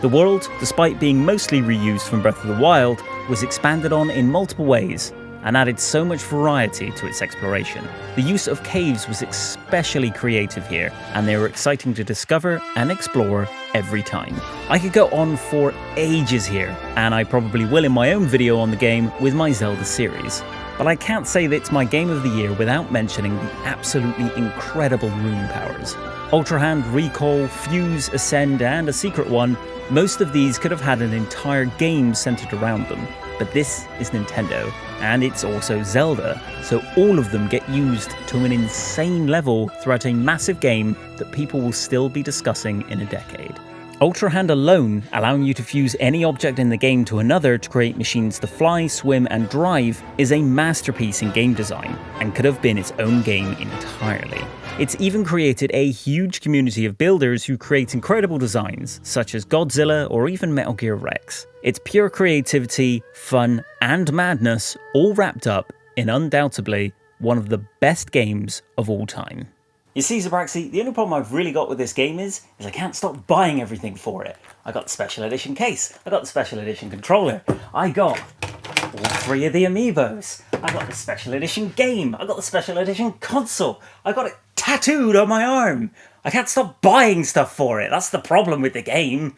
The world, despite being mostly reused from Breath of the Wild, was expanded on in multiple ways, and added so much variety to its exploration. The use of caves was especially creative here, and they were exciting to discover and explore every time. I could go on for ages here, and I probably will in my own video on the game with my Zelda series. But I can't say that it's my game of the year without mentioning the absolutely incredible rune powers. Ultra Hand, Recall, Fuse, Ascend, and a secret one, most of these could have had an entire game centered around them. But this is Nintendo, and it's also Zelda, so all of them get used to an insane level throughout a massive game that people will still be discussing in a decade. Ultra Hand alone, allowing you to fuse any object in the game to another to create machines to fly, swim, and drive, is a masterpiece in game design, and could have been its own game entirely. It's even created a huge community of builders who create incredible designs, such as Godzilla or even Metal Gear Rex. It's pure creativity, fun, and madness, all wrapped up in undoubtedly one of the best games of all time. You see, Zabraxi, the only problem I've really got with this game is I can't stop buying everything for it. I got the special edition case, I got the special edition controller, I got all 3 of the amiibos, I got the special edition game, I got the special edition console, I got it tattooed on my arm. I can't stop buying stuff for it, that's the problem with the game.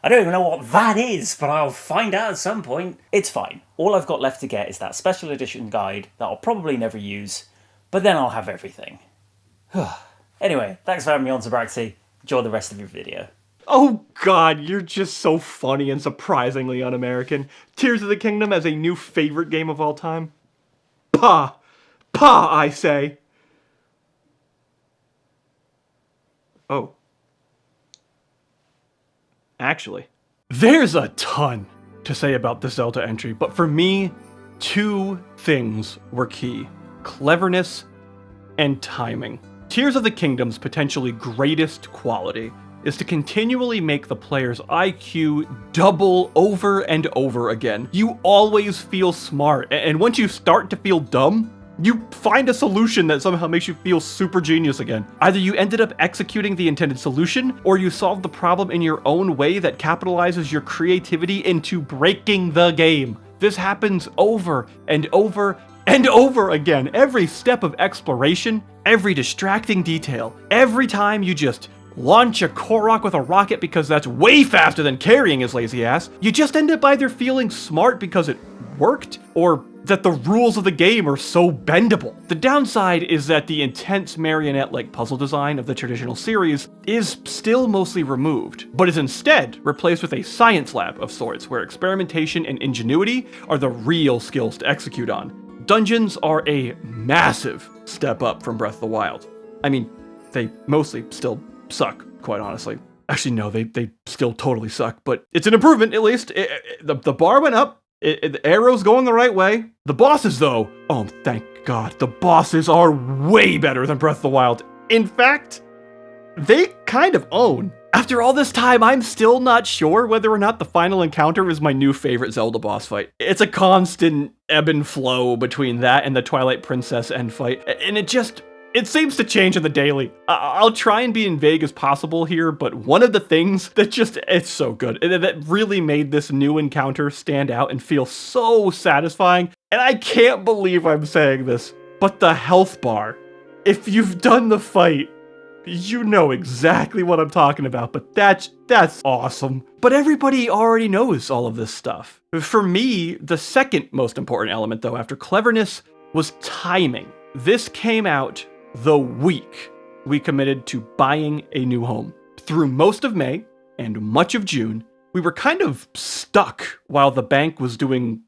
I don't even know what that is, but I'll find out at some point. It's fine. All I've got left to get is that special edition guide that I'll probably never use, but then I'll have everything. Anyway, thanks for having me on, Zabraxi. Enjoy the rest of your video. Oh god, you're just so funny and surprisingly un-American. Tears of the Kingdom as a new favorite game of all time? Pah! Pah, I say! Oh. Actually, there's a ton to say about the Zelda entry, but for me, 2 things were key. Cleverness and timing. Tears of the Kingdom's potentially greatest quality is to continually make the player's IQ double over and over again. You always feel smart, and once you start to feel dumb, you find a solution that somehow makes you feel super genius again. Either you ended up executing the intended solution, or you solved the problem in your own way that capitalizes your creativity into breaking the game. This happens over and over and over again. Every step of exploration, every distracting detail, every time you just launch a Korok with a rocket because that's way faster than carrying his lazy ass, you just end up either feeling smart because it worked, or that the rules of the game are so bendable. The downside is that the intense marionette-like puzzle design of the traditional series is still mostly removed, but is instead replaced with a science lab of sorts where experimentation and ingenuity are the real skills to execute on. Dungeons are a massive step up from Breath of the Wild. I mean, they mostly still suck, quite honestly. Actually, no, they still totally suck, but it's an improvement at least. The bar went up, the arrow's going the right way. The bosses, though, oh, thank God, the bosses are way better than Breath of the Wild. In fact, they kind of own. After all this time, I'm still not sure whether or not the final encounter is my new favorite Zelda boss fight. It's a constant ebb and flow between that and the Twilight Princess end fight, and it seems to change in the daily. I'll try and be as vague as possible here, but one of the things that it's so good, that really made this new encounter stand out and feel so satisfying, and I can't believe I'm saying this, but the health bar. If you've done the fight, you know exactly what I'm talking about, but that's awesome. But everybody already knows all of this stuff. For me, the second most important element, though, after cleverness, was timing. This came out the week we committed to buying a new home. Through most of May and much of June, we were kind of stuck while the bank was doing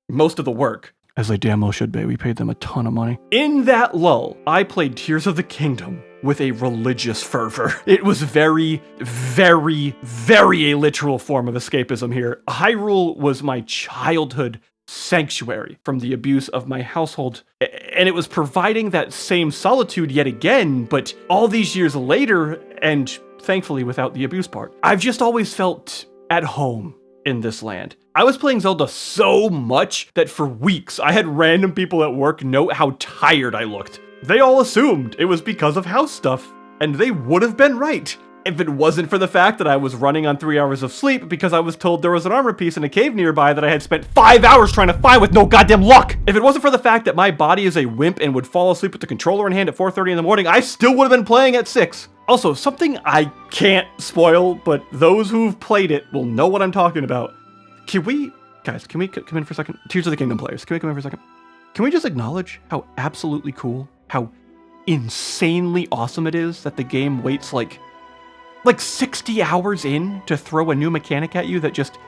most of the work. As they damn well should be, we paid them a ton of money. In that lull, I played Tears of the Kingdom with a religious fervor. It was very, very, very a literal form of escapism here. Hyrule was my childhood sanctuary from the abuse of my household, and it was providing that same solitude yet again, but all these years later, and thankfully without the abuse part. I've just always felt at home in this land. I was playing Zelda so much that for weeks I had random people at work note how tired I looked. They all assumed it was because of house stuff, and they would have been right. If it wasn't for the fact that I was running on 3 hours of sleep because I was told there was an armor piece in a cave nearby that I had spent 5 hours trying to find with no goddamn luck. If it wasn't for the fact that my body is a wimp and would fall asleep with the controller in hand at 4:30 in the morning, I still would have been playing at 6. Also, something I can't spoil, but those who've played it will know what I'm talking about. Can we come in for a second? Tears of the Kingdom players, can we come in for a second? Can we just acknowledge how absolutely cool, how insanely awesome it is that the game waits like 60 hours in to throw a new mechanic at you that just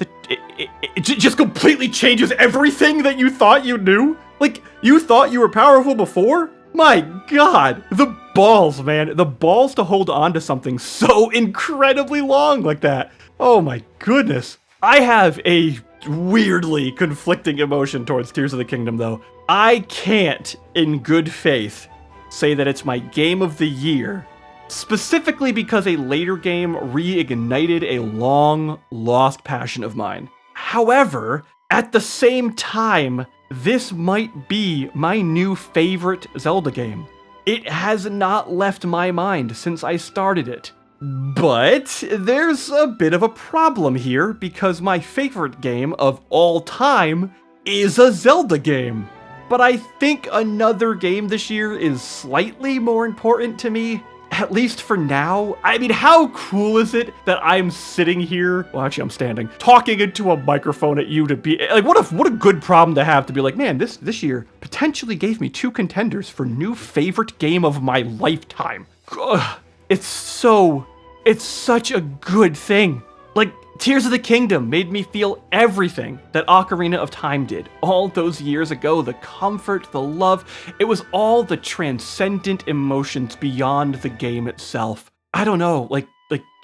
It just completely changes everything that you thought you knew? Like, you thought you were powerful before? My god, the balls, man. The balls to hold on to something so incredibly long like that. Oh my goodness. I have a weirdly conflicting emotion towards Tears of the Kingdom, though. I can't, in good faith, say that it's my game of the year, specifically because a later game reignited a long-lost passion of mine. However, at the same time, this might be my new favorite Zelda game. It has not left my mind since I started it. But there's a bit of a problem here because my favorite game of all time is a Zelda game. But I think another game this year is slightly more important to me, at least for now. I mean, how cool is it that I'm sitting here, well actually I'm standing, talking into a microphone at you to be, like what a good problem to have, to be like, man, this year potentially gave me 2 contenders for new favorite game of my lifetime. Ugh, it's such a good thing. Like, Tears of the Kingdom made me feel everything that Ocarina of Time did all those years ago. The comfort, the love, it was all the transcendent emotions beyond the game itself. I don't know, like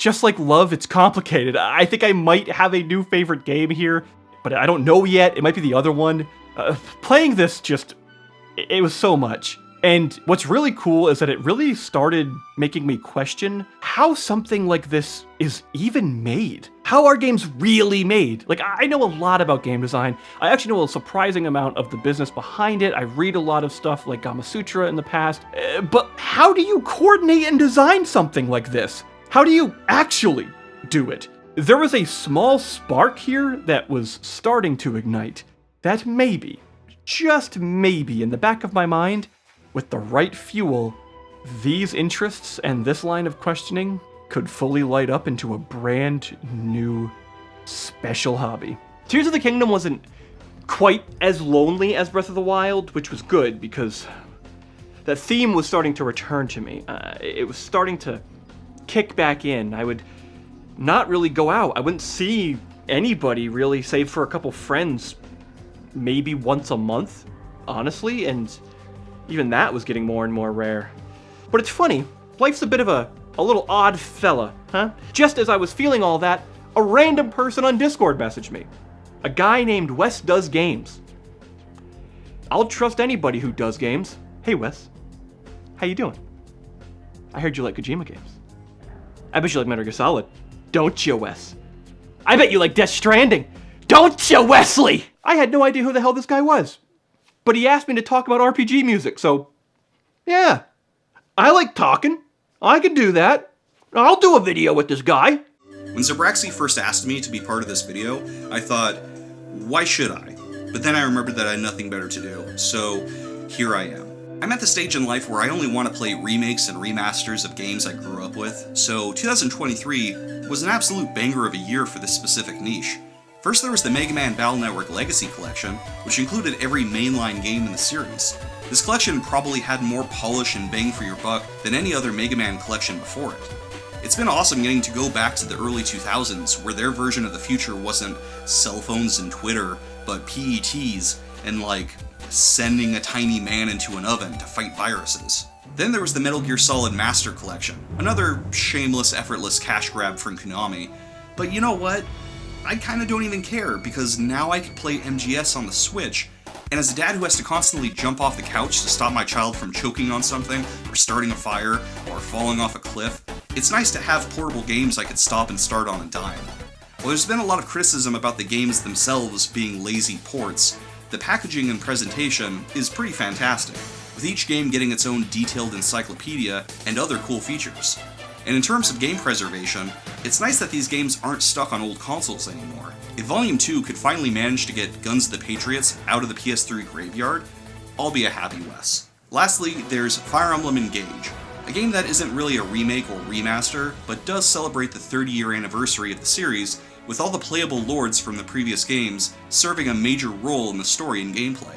just like love, it's complicated. I think I might have a new favorite game here, but I don't know yet. It might be the other one. Playing this it was so much. And what's really cool is that it really started making me question how something like this is even made. How are games really made? Like, I know a lot about game design. I actually know a surprising amount of the business behind it. I read a lot of stuff like Gamasutra in the past. But how do you coordinate and design something like this? How do you actually do it? There was a small spark here that was starting to ignite. That maybe, just maybe, in the back of my mind, with the right fuel, these interests and this line of questioning could fully light up into a brand new special hobby. Tears of the Kingdom wasn't quite as lonely as Breath of the Wild, which was good because that theme was starting to return to me. It was starting to kick back in. I would not really go out. I wouldn't see anybody really, save for a couple friends, maybe once a month, honestly, and even that was getting more and more rare. But it's funny, life's a bit of a little odd fella, huh? Just as I was feeling all that, a random person on Discord messaged me. A guy named Wes Does Games. I'll trust anybody who does games. Hey Wes, how you doing? I heard you like Kojima games. I bet you like Metal Gear Solid. Don't you, Wes? I bet you like Death Stranding. Don't you, Wesley? I had no idea who the hell this guy was. But he asked me to talk about RPG music, so yeah. I like talking. I can do that. I'll do a video with this guy. When Zabraxi first asked me to be part of this video, I thought, why should I? But then I remembered that I had nothing better to do, so here I am. I'm at the stage in life where I only want to play remakes and remasters of games I grew up with, so 2023 was an absolute banger of a year for this specific niche. First there was the Mega Man Battle Network Legacy Collection, which included every mainline game in the series. This collection probably had more polish and bang for your buck than any other Mega Man collection before it. It's been awesome getting to go back to the early 2000s, where their version of the future wasn't cell phones and Twitter, but PETs, and like, sending a tiny man into an oven to fight viruses. Then there was the Metal Gear Solid Master Collection, another shameless, effortless cash grab from Konami. But you know what? I kinda don't even care, because now I can play MGS on the Switch, and as a dad who has to constantly jump off the couch to stop my child from choking on something, or starting a fire, or falling off a cliff, it's nice to have portable games I could stop and start on a dime. While there's been a lot of criticism about the games themselves being lazy ports, the packaging and presentation is pretty fantastic, with each game getting its own detailed encyclopedia and other cool features. And in terms of game preservation, it's nice that these games aren't stuck on old consoles anymore. If Volume 2 could finally manage to get Guns of the Patriots out of the PS3 graveyard, I'll be a happy Wes. Lastly, there's Fire Emblem Engage, a game that isn't really a remake or remaster, but does celebrate the 30-year anniversary of the series, with all the playable lords from the previous games serving a major role in the story and gameplay.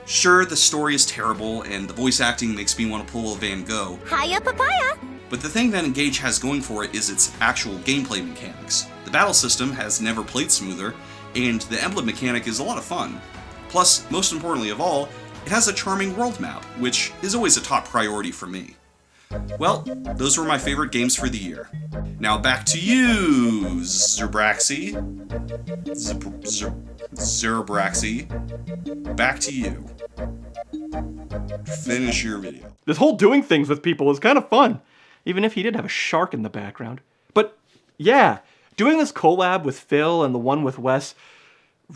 Sure, the story is terrible, and the voice acting makes me want to pull a Van Gogh. Hiya, papaya! But the thing that Engage has going for it is its actual gameplay mechanics. The battle system has never played smoother, and the emblem mechanic is a lot of fun. Plus, most importantly of all, it has a charming world map, which is always a top priority for me. Well, those were my favorite games for the year. Now back to you, Zerbraxy. Zerbraxy. Back to you. Finish your video. This whole doing things with people is kind of fun, even if he did have a shark in the background. But yeah, doing this collab with Phil and the one with Wes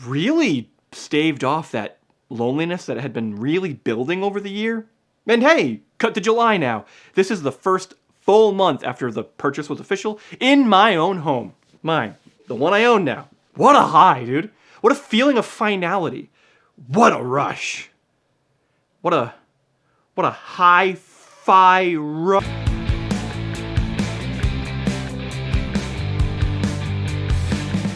really staved off that loneliness that had been really building over the year. And hey, cut to July now. This is the first full month after the purchase was official in my own home. Mine, the one I own now. What a high, dude. What a feeling of finality. What a rush. What a HiFi Rush.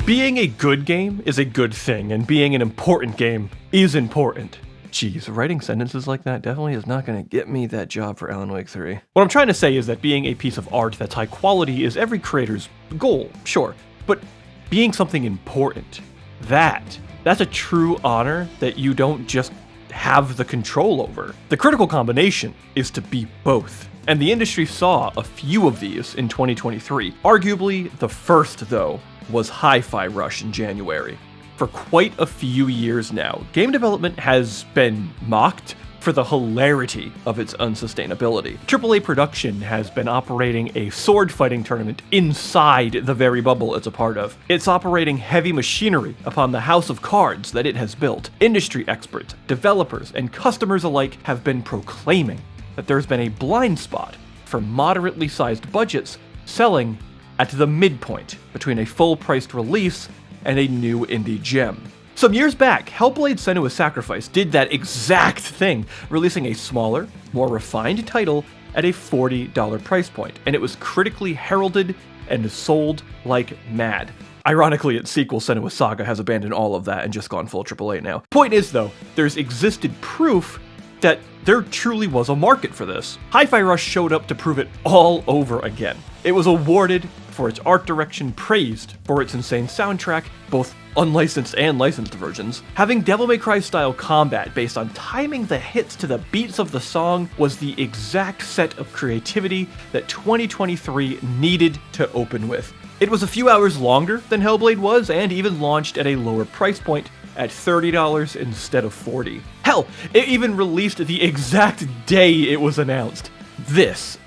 Being a good game is a good thing, and being an important game is important. Jeez, writing sentences like that definitely is not going to get me that job for Alan Wake 3. What I'm trying to say is that being a piece of art that's high quality is every creator's goal, sure, but being something important, that's a true honor that you don't just have the control over. The critical combination is to be both. And the industry saw a few of these in 2023. Arguably, the first, though, was HiFi Rush in January. For quite a few years now, game development has been mocked for the hilarity of its unsustainability. AAA production has been operating a sword fighting tournament inside the very bubble it's a part of. It's operating heavy machinery upon the house of cards that it has built. Industry experts, developers, and customers alike have been proclaiming that there's been a blind spot for moderately sized budgets selling at the midpoint between a full-priced release and a new indie gem. Some years back, Hellblade: Senua's Sacrifice did that exact thing, releasing a smaller, more refined title at a $40 price point, and it was critically heralded and sold like mad. Ironically, its sequel, Senua's Saga, has abandoned all of that and just gone full AAA now. Point is, though, there's existed proof that there truly was a market for this. HiFi Rush showed up to prove it all over again. It was awarded for its art direction, praised for its insane soundtrack, both unlicensed and licensed versions. Having Devil May Cry style combat based on timing the hits to the beats of the song was the exact set of creativity that 2023 needed to open with. It was a few hours longer than Hellblade was, and even launched at a lower price point at $30 instead of $40. Hell, it even released the exact day it was announced. This,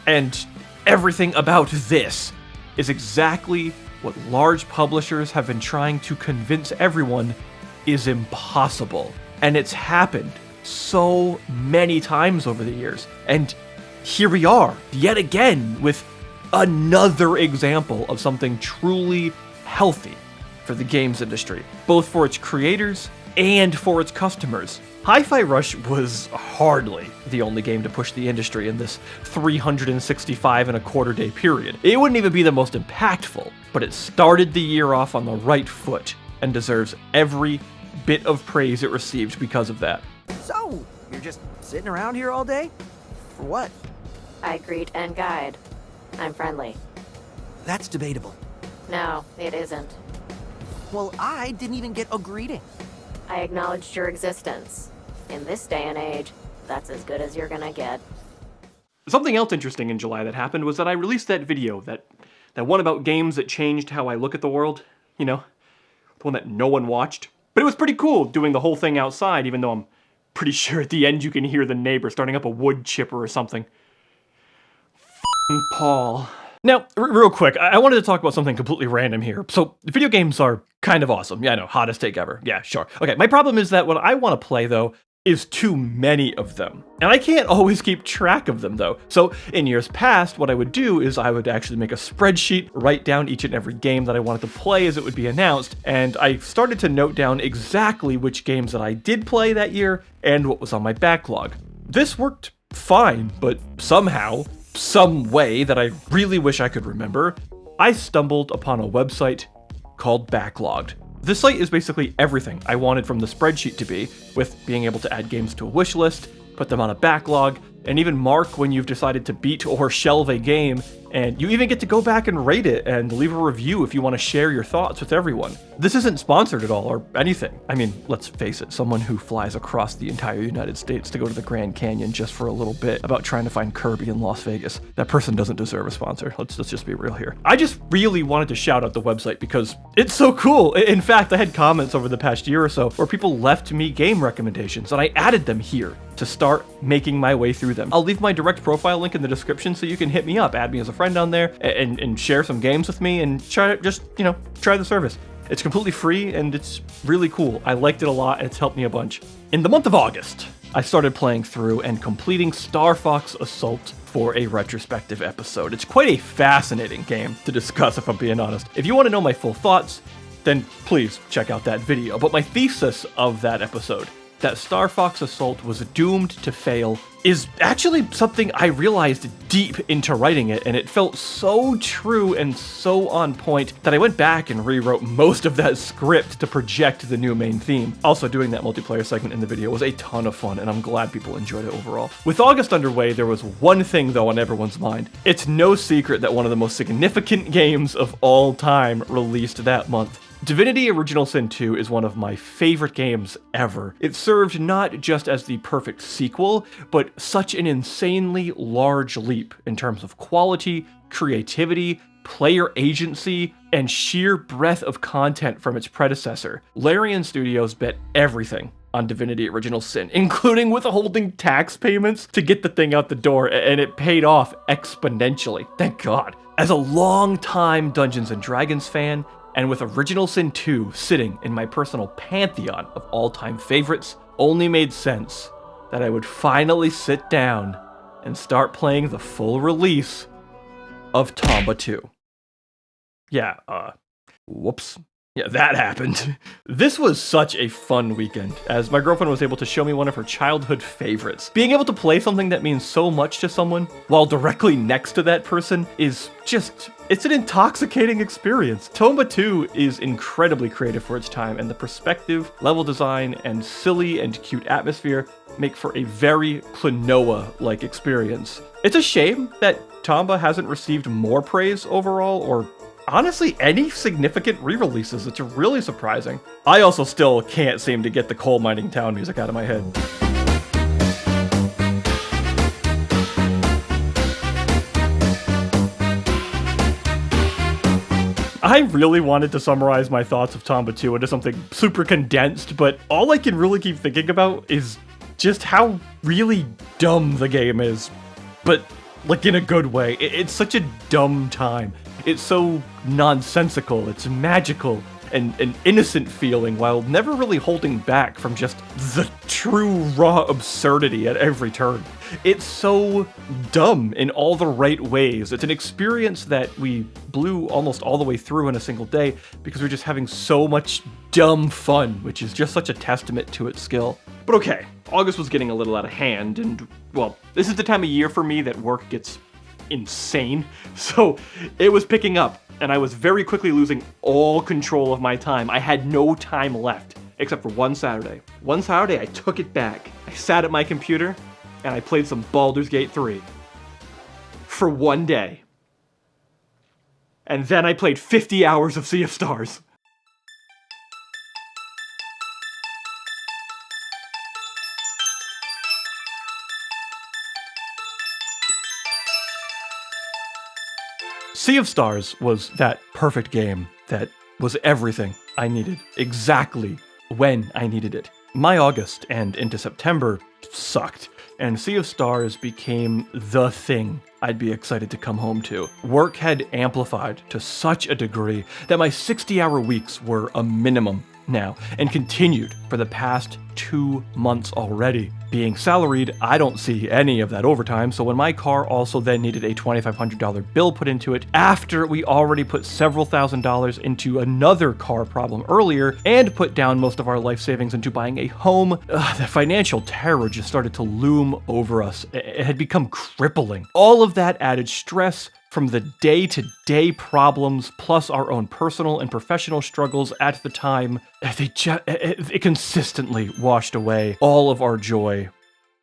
and everything about this, is exactly what large publishers have been trying to convince everyone is impossible. And it's happened so many times over the years. And here we are, yet again, with another example of something truly healthy for the games industry, both for its creators and for its customers. HiFi Rush was hardly the only game to push the industry in this 365 and a quarter day period. It wouldn't even be the most impactful, but it started the year off on the right foot and deserves every bit of praise it received because of that. So, you're just sitting around here all day? For what? I greet and guide. I'm friendly. That's debatable. No, it isn't. Well, I didn't even get a greeting. I acknowledged your existence. In this day and age, that's as good as you're gonna get. Something else interesting in July that happened was that I released that video, that one about games that changed how I look at the world, you know, the one that no one watched. But it was pretty cool doing the whole thing outside, even though I'm pretty sure at the end you can hear the neighbor starting up a wood chipper or something. F***ing Paul. Now, real quick, I wanted to talk about something completely random here. So, video games are kind of awesome. Yeah, I know, hottest take ever. Yeah, sure. Okay, my problem is that what I want to play, though, is too many of them. And I can't always keep track of them, though. So, in years past, what I would do is I would actually make a spreadsheet, write down each and every game that I wanted to play as it would be announced, and I started to note down exactly which games that I did play that year and what was on my backlog. This worked fine, but somehow, some way that I really wish I could remember, I stumbled upon a website called Backlogged. This site is basically everything I wanted from the spreadsheet to be, with being able to add games to a wish list, put them on a backlog, and even mark when you've decided to beat or shelve a game, and you even get to go back and rate it and leave a review if you want to share your thoughts with everyone. This isn't sponsored at all or anything. I mean, let's face it, someone who flies across the entire United States to go to the Grand Canyon just for a little bit about trying to find Kirby in Las Vegas, that person doesn't deserve a sponsor. Let's just be real here. I just really wanted to shout out the website because it's so cool. In fact, I had comments over the past year or so where people left me game recommendations, and I added them here to start making my way through them. I'll leave my direct profile link in the description so you can hit me up, add me as a friend on there, and share some games with me and try the service. It's completely free and it's really cool. I liked it a lot and it's helped me a bunch. In the month of August, I started playing through and completing Star Fox Assault for a retrospective episode. It's quite a fascinating game to discuss, if I'm being honest. If you want to know my full thoughts, then please check out that video. But my thesis of that episode, that Star Fox Assault was doomed to fail, is actually something I realized deep into writing it, and it felt so true and so on point that I went back and rewrote most of that script to project the new main theme. Also, doing that multiplayer segment in the video was a ton of fun, and I'm glad people enjoyed it overall. With August underway, there was one thing though on everyone's mind. It's no secret that one of the most significant games of all time released that month. Divinity Original Sin 2 is one of my favorite games ever. It served not just as the perfect sequel, but such an insanely large leap in terms of quality, creativity, player agency, and sheer breadth of content from its predecessor. Larian Studios bet everything on Divinity Original Sin, including withholding tax payments to get the thing out the door, and it paid off exponentially. Thank God. As a long-time Dungeons & Dragons fan, and with Original Sin 2 sitting in my personal pantheon of all-time favorites, only made sense that I would finally sit down and start playing the full release of Tomba 2. Whoops. Yeah, that happened. This was such a fun weekend, as my girlfriend was able to show me one of her childhood favorites. Being able to play something that means so much to someone while directly next to that person is just, it's an intoxicating experience. Tomba 2 is incredibly creative for its time, and the perspective, level design, and silly and cute atmosphere make for a very Klonoa-like experience. It's a shame that Tomba hasn't received more praise overall, or honestly, any significant re-releases. It's really surprising. I also still can't seem to get the coal mining town music out of my head. I really wanted to summarize my thoughts of Tomba 2 into something super condensed, but all I can really keep thinking about is just how really dumb the game is. But, like, in a good way. It's such a dumb time. It's so nonsensical, it's magical, and an innocent feeling while never really holding back from just the true raw absurdity at every turn. It's so dumb in all the right ways. It's an experience that we blew almost all the way through in a single day because we're just having so much dumb fun, which is just such a testament to its skill. But okay, August was getting a little out of hand, and, well, this is the time of year for me that work gets insane, so it was picking up, and I was very quickly losing all control of my time. I had no time left, except for one Saturday. One Saturday, I took it back. I sat at my computer, and I played some Baldur's Gate 3. For one day. And then I played 50 hours of Sea of Stars. Sea of Stars was that perfect game that was everything I needed, exactly when I needed it. My August and into September sucked, and Sea of Stars became the thing I'd be excited to come home to. Work had amplified to such a degree that my 60-hour weeks were a minimum now, and continued for the past 2 months already. Being salaried, I don't see any of that overtime, so when my car also then needed a $2,500 bill put into it, after we already put several $1,000s into another car problem earlier, and put down most of our life savings into buying a home, the financial terror just started to loom over us. It had become crippling. All of that added stress from the day-to-day problems, plus our own personal and professional struggles at the time, it consistently washed away all of our joy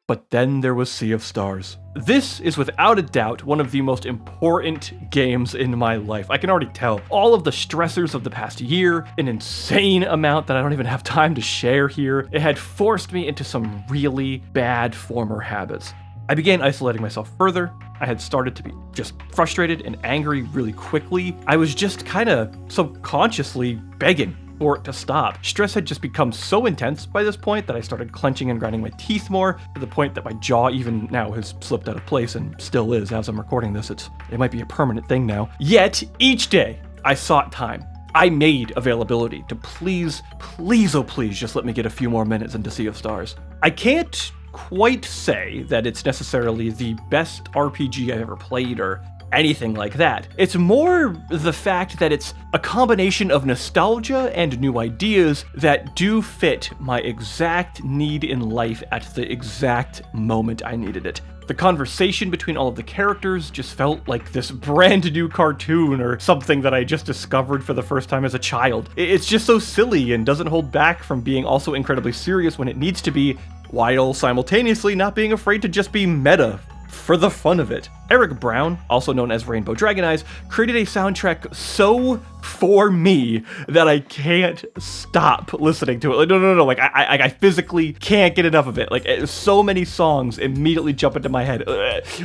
But then there was Sea of Stars. This is without a doubt one of the most important games in my life. I can already tell. All of the stressors of the past year, an insane amount that I don't even have time to share here, it had forced me into some really bad former habits. I began isolating myself further. I had started to be just frustrated and angry really quickly. I was just kind of subconsciously begging for it to stop. Stress had just become so intense by this point that I started clenching and grinding my teeth more, to the point that my jaw even now has slipped out of place and still is as I'm recording this. It might be a permanent thing now. Yet, each day, I sought time. I made availability to please, oh please, just let me get a few more minutes into Sea of Stars. I can't quite say that it's necessarily the best RPG I've ever played or anything like that. It's more the fact that it's a combination of nostalgia and new ideas that do fit my exact need in life at the exact moment I needed it. The conversation between all of the characters just felt like this brand new cartoon or something that I just discovered for the first time as a child. It's just so silly and doesn't hold back from being also incredibly serious when it needs to be, while simultaneously not being afraid to just be meta for the fun of it. Eric Brown, also known as Rainbow Dragon Eyes, created a soundtrack so for me that I can't stop listening to it. Like, no. Like, I physically can't get enough of it. Like, so many songs immediately jump into my head.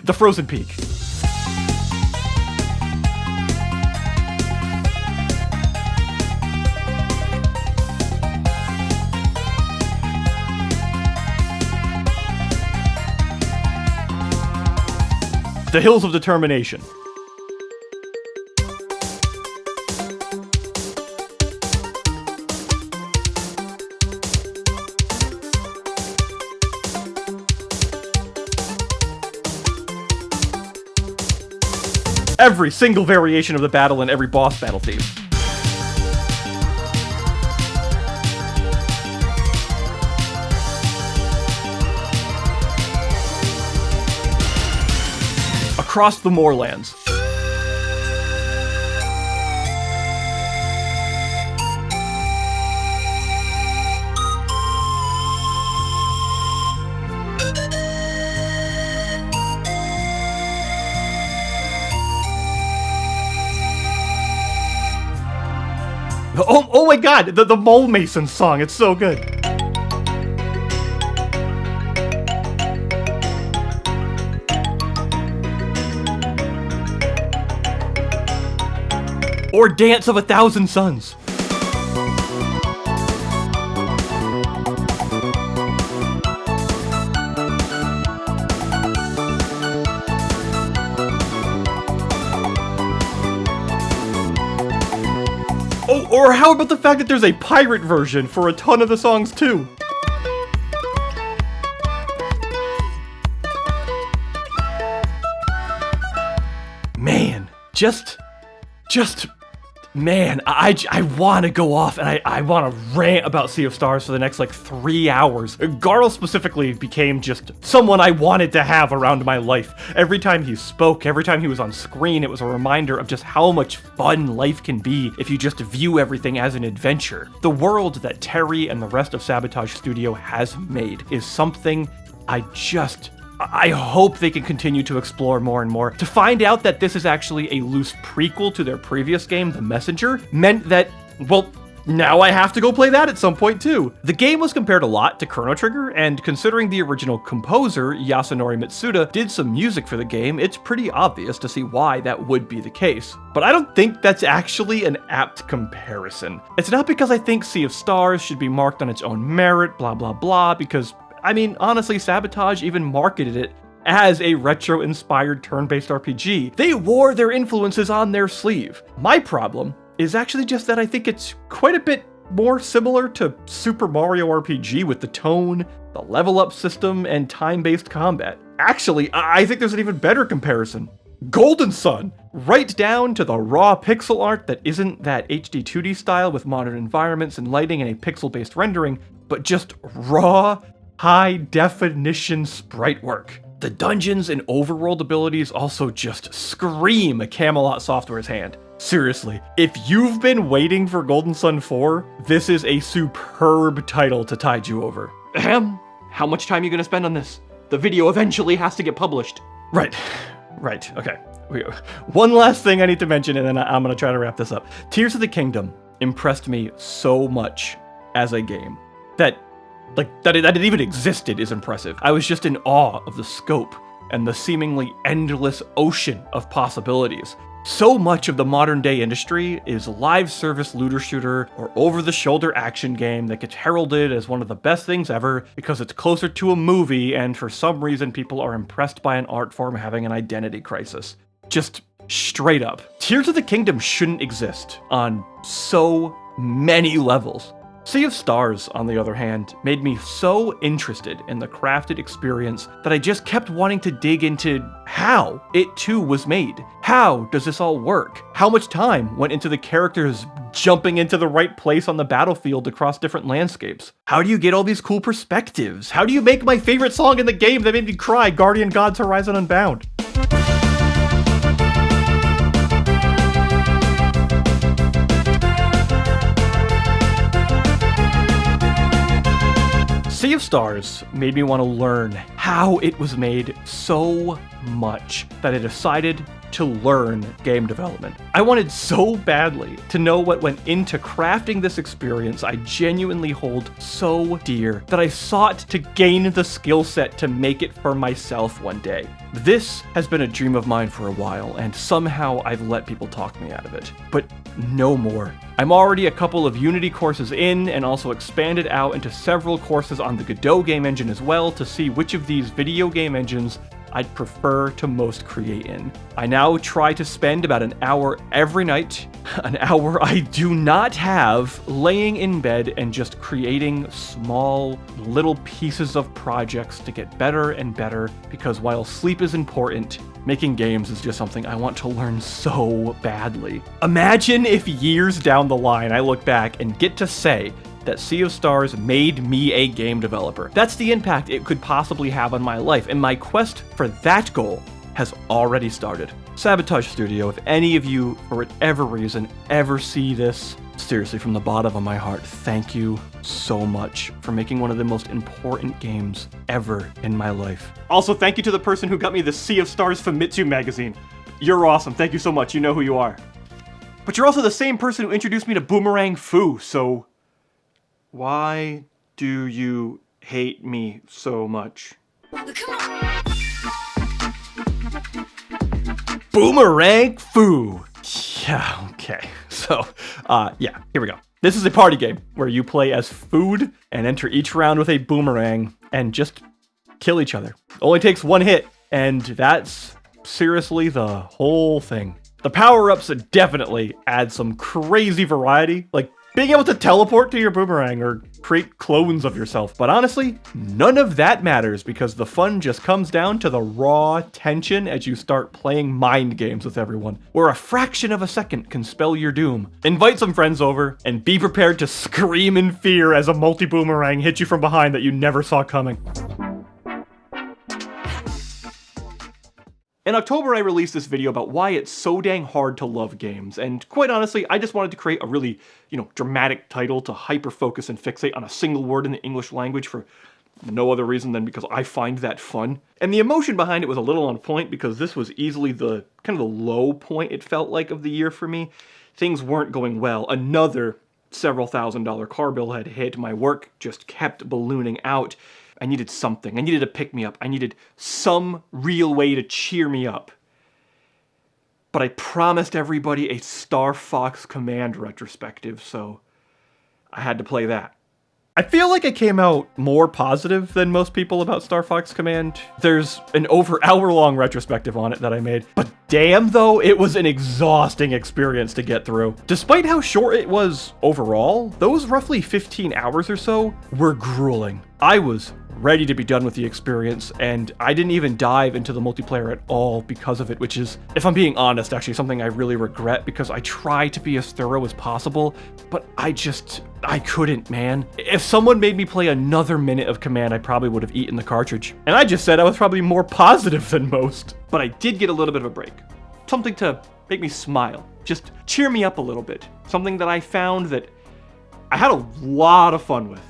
The Frozen Peak. The Hills of Determination. Every single variation of the battle and every boss battle theme. Across the Moorlands. Oh my god, the Mole Mason song, it's so good. Or Dance of a Thousand Suns. Oh, or how about the fact that there's a pirate version for a ton of the songs too? Man, man, I want to go off and I want to rant about Sea of Stars for the next 3 hours. Garl specifically became just someone I wanted to have around my life. Every time he spoke, every time he was on screen, it was a reminder of just how much fun life can be if you just view everything as an adventure. The world that Terry and the rest of Sabotage Studio has made is something I hope they can continue to explore more and more. To find out that this is actually a loose prequel to their previous game, The Messenger, meant that, well, now I have to go play that at some point too. The game was compared a lot to Chrono Trigger, and considering the original composer, Yasunori Mitsuda, did some music for the game, it's pretty obvious to see why that would be the case. But I don't think that's actually an apt comparison. It's not because I think Sea of Stars should be marked on its own merit, blah blah blah, because I mean, honestly, Sabotage even marketed it as a retro-inspired turn-based RPG. They wore their influences on their sleeve. My problem is actually just that I think it's quite a bit more similar to Super Mario RPG with the tone, the level-up system, and time-based combat. Actually, I think there's an even better comparison. Golden Sun! Right down to the raw pixel art that isn't that HD 2D style with modern environments and lighting and a pixel-based rendering, but just raw, high-definition sprite work. The dungeons and overworld abilities also just scream Camelot Software's hand. Seriously, if you've been waiting for Golden Sun 4, this is a superb title to tide you over. Ahem. How much time are you gonna spend on this? The video eventually has to get published. Right, okay. One last thing I need to mention, and then I'm gonna try to wrap this up. Tears of the Kingdom impressed me so much as a game that it even existed is impressive. I was just in awe of the scope and the seemingly endless ocean of possibilities. So much of the modern day industry is live service looter shooter or over-the-shoulder action game that gets heralded as one of the best things ever because it's closer to a movie, and for some reason people are impressed by an art form having an identity crisis. Just straight up. Tears of the Kingdom shouldn't exist on so many levels. Sea of Stars, on the other hand, made me so interested in the crafted experience that I just kept wanting to dig into how it too was made. How does this all work? How much time went into the characters jumping into the right place on the battlefield across different landscapes? How do you get all these cool perspectives? How do you make my favorite song in the game that made me cry, Guardian God's Horizon Unbound? Sea of Stars made me want to learn how it was made so much that I decided to learn game development. I wanted so badly to know what went into crafting this experience I genuinely hold so dear that I sought to gain the skill set to make it for myself one day. This has been a dream of mine for a while, and somehow I've let people talk me out of it. But no more. I'm already a couple of Unity courses in, and also expanded out into several courses on the Godot game engine as well to see which of these video game engines I'd prefer to most create in. I now try to spend about an hour every night, an hour I do not have, laying in bed and just creating small little pieces of projects to get better and better, because while sleep is important, making games is just something I want to learn so badly. Imagine if years down the line I look back and get to say that Sea of Stars made me a game developer. That's the impact it could possibly have on my life, and my quest for that goal has already started. Sabotage Studio, if any of you, for whatever reason, ever see this, seriously, from the bottom of my heart, thank you so much for making one of the most important games ever in my life. Also, thank you to the person who got me the Sea of Stars Famitsu magazine. You're awesome. Thank you so much. You know who you are. But you're also the same person who introduced me to Boomerang Fu, so why do you hate me so much? Boomerang Fu! Yeah, okay. So, here we go. This is a party game where you play as food and enter each round with a boomerang and just kill each other. Only takes one hit, and that's seriously the whole thing. The power-ups definitely add some crazy variety, like being able to teleport to your boomerang or create clones of yourself. But honestly, none of that matters because the fun just comes down to the raw tension as you start playing mind games with everyone, where a fraction of a second can spell your doom. Invite some friends over and be prepared to scream in fear as a multi-boomerang hits you from behind that you never saw coming. In October, I released this video about why it's so dang hard to love games, and quite honestly, I just wanted to create a really, dramatic title to hyper-focus and fixate on a single word in the English language for no other reason than because I find that fun. And the emotion behind it was a little on point because this was easily the low point it felt like of the year for me. Things weren't going well. Another several $1,000 car bill had hit. My work just kept ballooning out. I needed something. I needed a pick-me-up. I needed some real way to cheer me up. But I promised everybody a Star Fox Command retrospective, so I had to play that. I feel like I came out more positive than most people about Star Fox Command. There's an over hour-long retrospective on it that I made, but damn though, it was an exhausting experience to get through. Despite how short it was overall, those roughly 15 hours or so were grueling. I was ready to be done with the experience, and I didn't even dive into the multiplayer at all because of it, which is, if I'm being honest, actually something I really regret because I try to be as thorough as possible, but I couldn't, man. If someone made me play another minute of Command, I probably would have eaten the cartridge. And I just said I was probably more positive than most. But I did get a little bit of a break. Something to make me smile. Just cheer me up a little bit. Something that I found that I had a lot of fun with.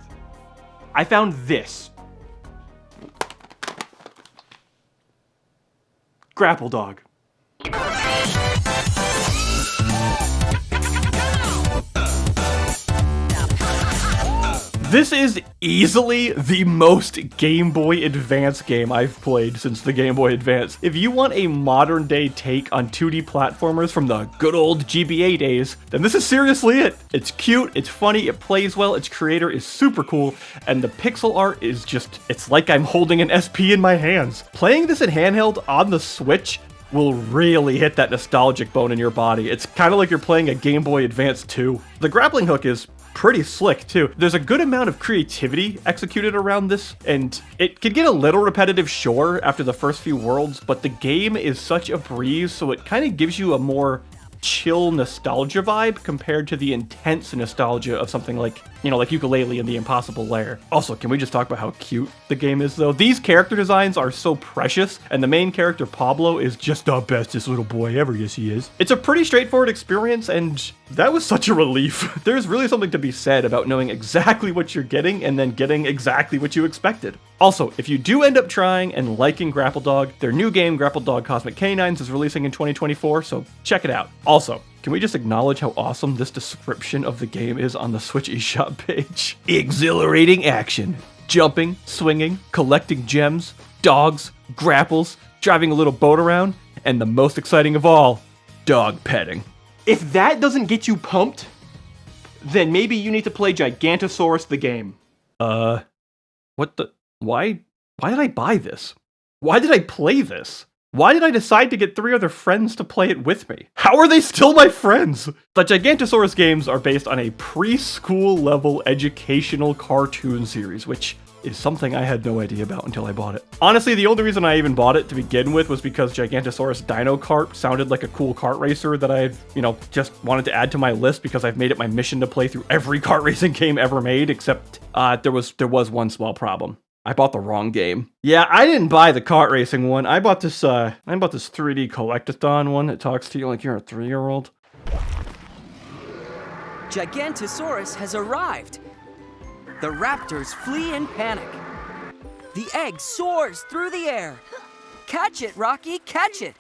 I found this. Grapple Dog. This is easily the most Game Boy Advance game I've played since the Game Boy Advance. If you want a modern day take on 2D platformers from the good old GBA days, then this is seriously it. It's cute, it's funny, it plays well, its creator is super cool, and the pixel art is just, it's like I'm holding an SP in my hands. Playing this in handheld on the Switch will really hit that nostalgic bone in your body. It's kind of like you're playing a Game Boy Advance 2. The grappling hook is pretty slick too. There's a good amount of creativity executed around this, and it can get a little repetitive, sure, after the first few worlds, but the game is such a breeze, so it kind of gives you a more chill nostalgia vibe compared to the intense nostalgia of something like, like Ukulele and the Impossible Lair. Also, can we just talk about how cute the game is though? These character designs are so precious, and the main character Pablo is just the bestest little boy ever, yes he is. It's a pretty straightforward experience, and that was such a relief. There's really something to be said about knowing exactly what you're getting and then getting exactly what you expected. Also, if you do end up trying and liking Grapple Dog, their new game, Grapple Dog Cosmic Canines, is releasing in 2024, so check it out. Also, can we just acknowledge how awesome this description of the game is on the Switch eShop page? Exhilarating action. Jumping, swinging, collecting gems, dogs, grapples, driving a little boat around, and the most exciting of all, dog petting. If that doesn't get you pumped, then maybe you need to play Gigantosaurus the game. What the? Why did I buy this? Why did I play this? Why did I decide to get 3 other friends to play it with me? How are they still my friends? The Gigantosaurus games are based on a preschool level educational cartoon series, which is something I had no idea about until I bought it. Honestly, the only reason I even bought it to begin with was because Gigantosaurus Dino Kart sounded like a cool kart racer that I, just wanted to add to my list because I've made it my mission to play through every kart racing game ever made, except there was one small problem. I bought the wrong game. Yeah, I didn't buy the kart racing one. I bought this 3D collectathon one that talks to you like you're a 3-year-old. Gigantosaurus has arrived. The raptors flee in panic. The egg soars through the air. Catch it, Rocky, catch it.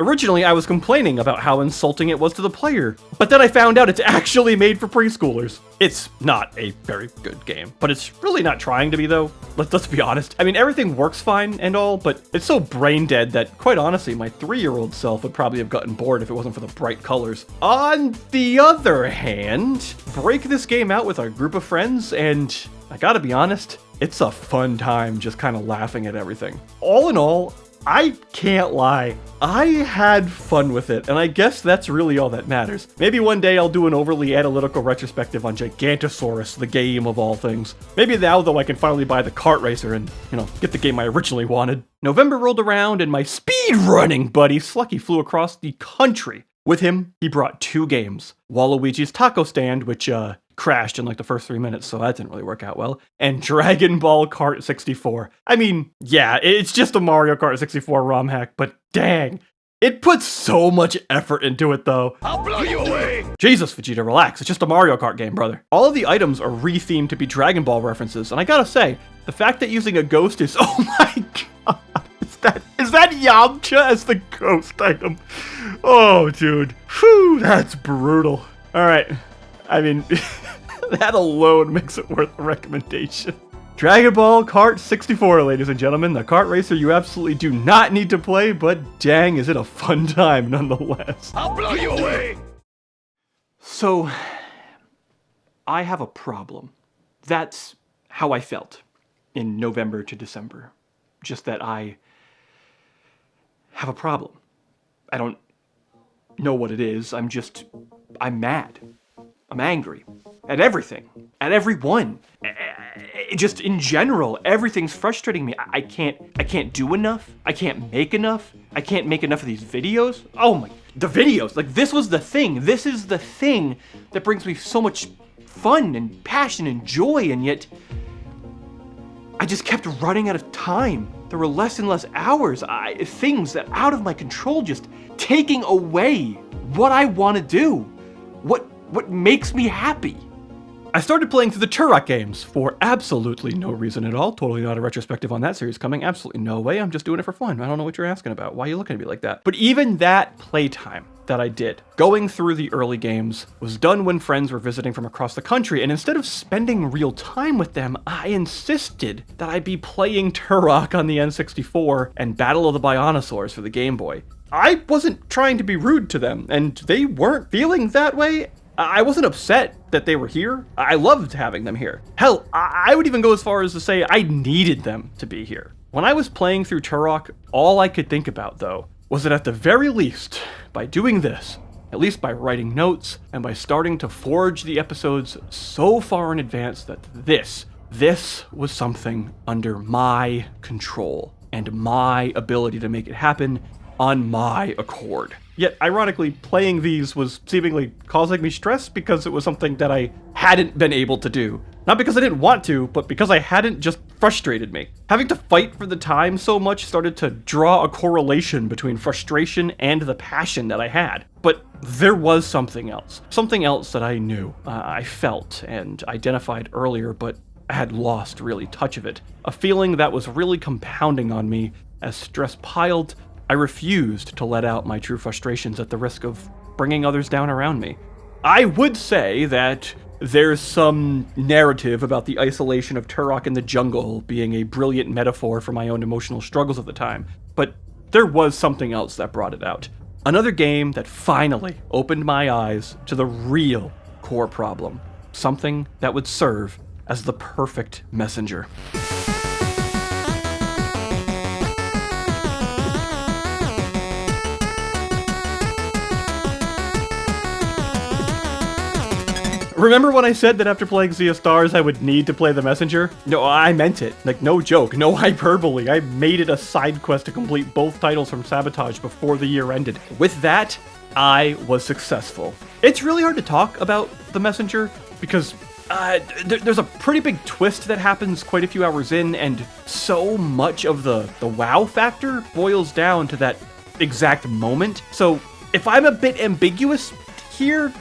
Originally, I was complaining about how insulting it was to the player, but then I found out it's actually made for preschoolers. It's not a very good game, but it's really not trying to be though. Let's be honest. I mean, everything works fine and all, but it's so brain dead that, quite honestly, my 3-year-old self would probably have gotten bored if it wasn't for the bright colors. On the other hand, break this game out with a group of friends, and I gotta be honest, it's a fun time just kind of laughing at everything. All in all, I can't lie, I had fun with it, and I guess that's really all that matters. Maybe one day I'll do an overly analytical retrospective on Gigantosaurus, the game of all things. Maybe now, though, I can finally buy the kart racer and, get the game I originally wanted. November rolled around, and my speed-running buddy Slucky flew across the country. With him, he brought 2 games. Waluigi's Taco Stand, which, crashed in like the first 3 minutes, so that didn't really work out well. And Dragon Ball Kart 64. I mean, yeah, it's just a Mario Kart 64 ROM hack, but dang, it puts so much effort into it though. I'll blow you away! Jesus, Vegeta, relax. It's just a Mario Kart game, brother. All of the items are rethemed to be Dragon Ball references, and I gotta say, the fact that using a ghost is, oh my god, is that Yamcha as the ghost item? Oh, dude. Whew, that's brutal. All right. I mean, that alone makes it worth the recommendation. Dragon Ball Kart 64, ladies and gentlemen. The kart racer you absolutely do not need to play, but dang, is it a fun time nonetheless. I'll blow you away! So, I have a problem. That's how I felt in November to December. Just that I have a problem. I don't know what it is. I'm mad. I'm angry at everything, at everyone. Just in general, everything's frustrating me. I can't do enough. I can't make enough. I can't make enough of these videos. Oh my, the videos, like this was the thing. This is the thing that brings me so much fun and passion and joy, and yet I just kept running out of time. There were less and less hours. Things that out of my control just taking away what I want to do. What makes me happy. I started playing through the Turok games for absolutely no reason at all. Totally not a retrospective on that series coming. Absolutely no way. I'm just doing it for fun. I don't know what you're asking about. Why are you looking at me like that? But even that playtime that I did, going through the early games, was done when friends were visiting from across the country, and instead of spending real time with them, I insisted that I be playing Turok on the N64 and Battle of the Bionosaurs for the Game Boy. I wasn't trying to be rude to them, and they weren't feeling that way. I wasn't upset that they were here. I loved having them here. Hell, I would even go as far as to say I needed them to be here. When I was playing through Turok, all I could think about, though, was that at the very least, by doing this, at least by writing notes, and by starting to forge the episodes so far in advance that this was something under my control, and my ability to make it happen on my accord. Yet, ironically, playing these was seemingly causing me stress because it was something that I hadn't been able to do. Not because I didn't want to, but because I hadn't just frustrated me. Having to fight for the time so much started to draw a correlation between frustration and the passion that I had. But there was something else that I knew, I felt, and identified earlier, but I had lost really touch of it. A feeling that was really compounding on me as stress piled. I refused to let out my true frustrations at the risk of bringing others down around me. I would say that there's some narrative about the isolation of Turok in the jungle being a brilliant metaphor for my own emotional struggles at the time, but there was something else that brought it out. Another game that finally opened my eyes to the real core problem, something that would serve as the perfect messenger. Remember when I said that after playing Sea of Stars I would need to play the messenger? No, I meant it. Like, no joke, no hyperbole. I made it a side quest to complete both titles from Sabotage before the year ended. With that, I was successful. It's really hard to talk about the messenger because there's a pretty big twist that happens quite a few hours in, and so much of the wow factor boils down to that exact moment. So if I'm a bit ambiguous here,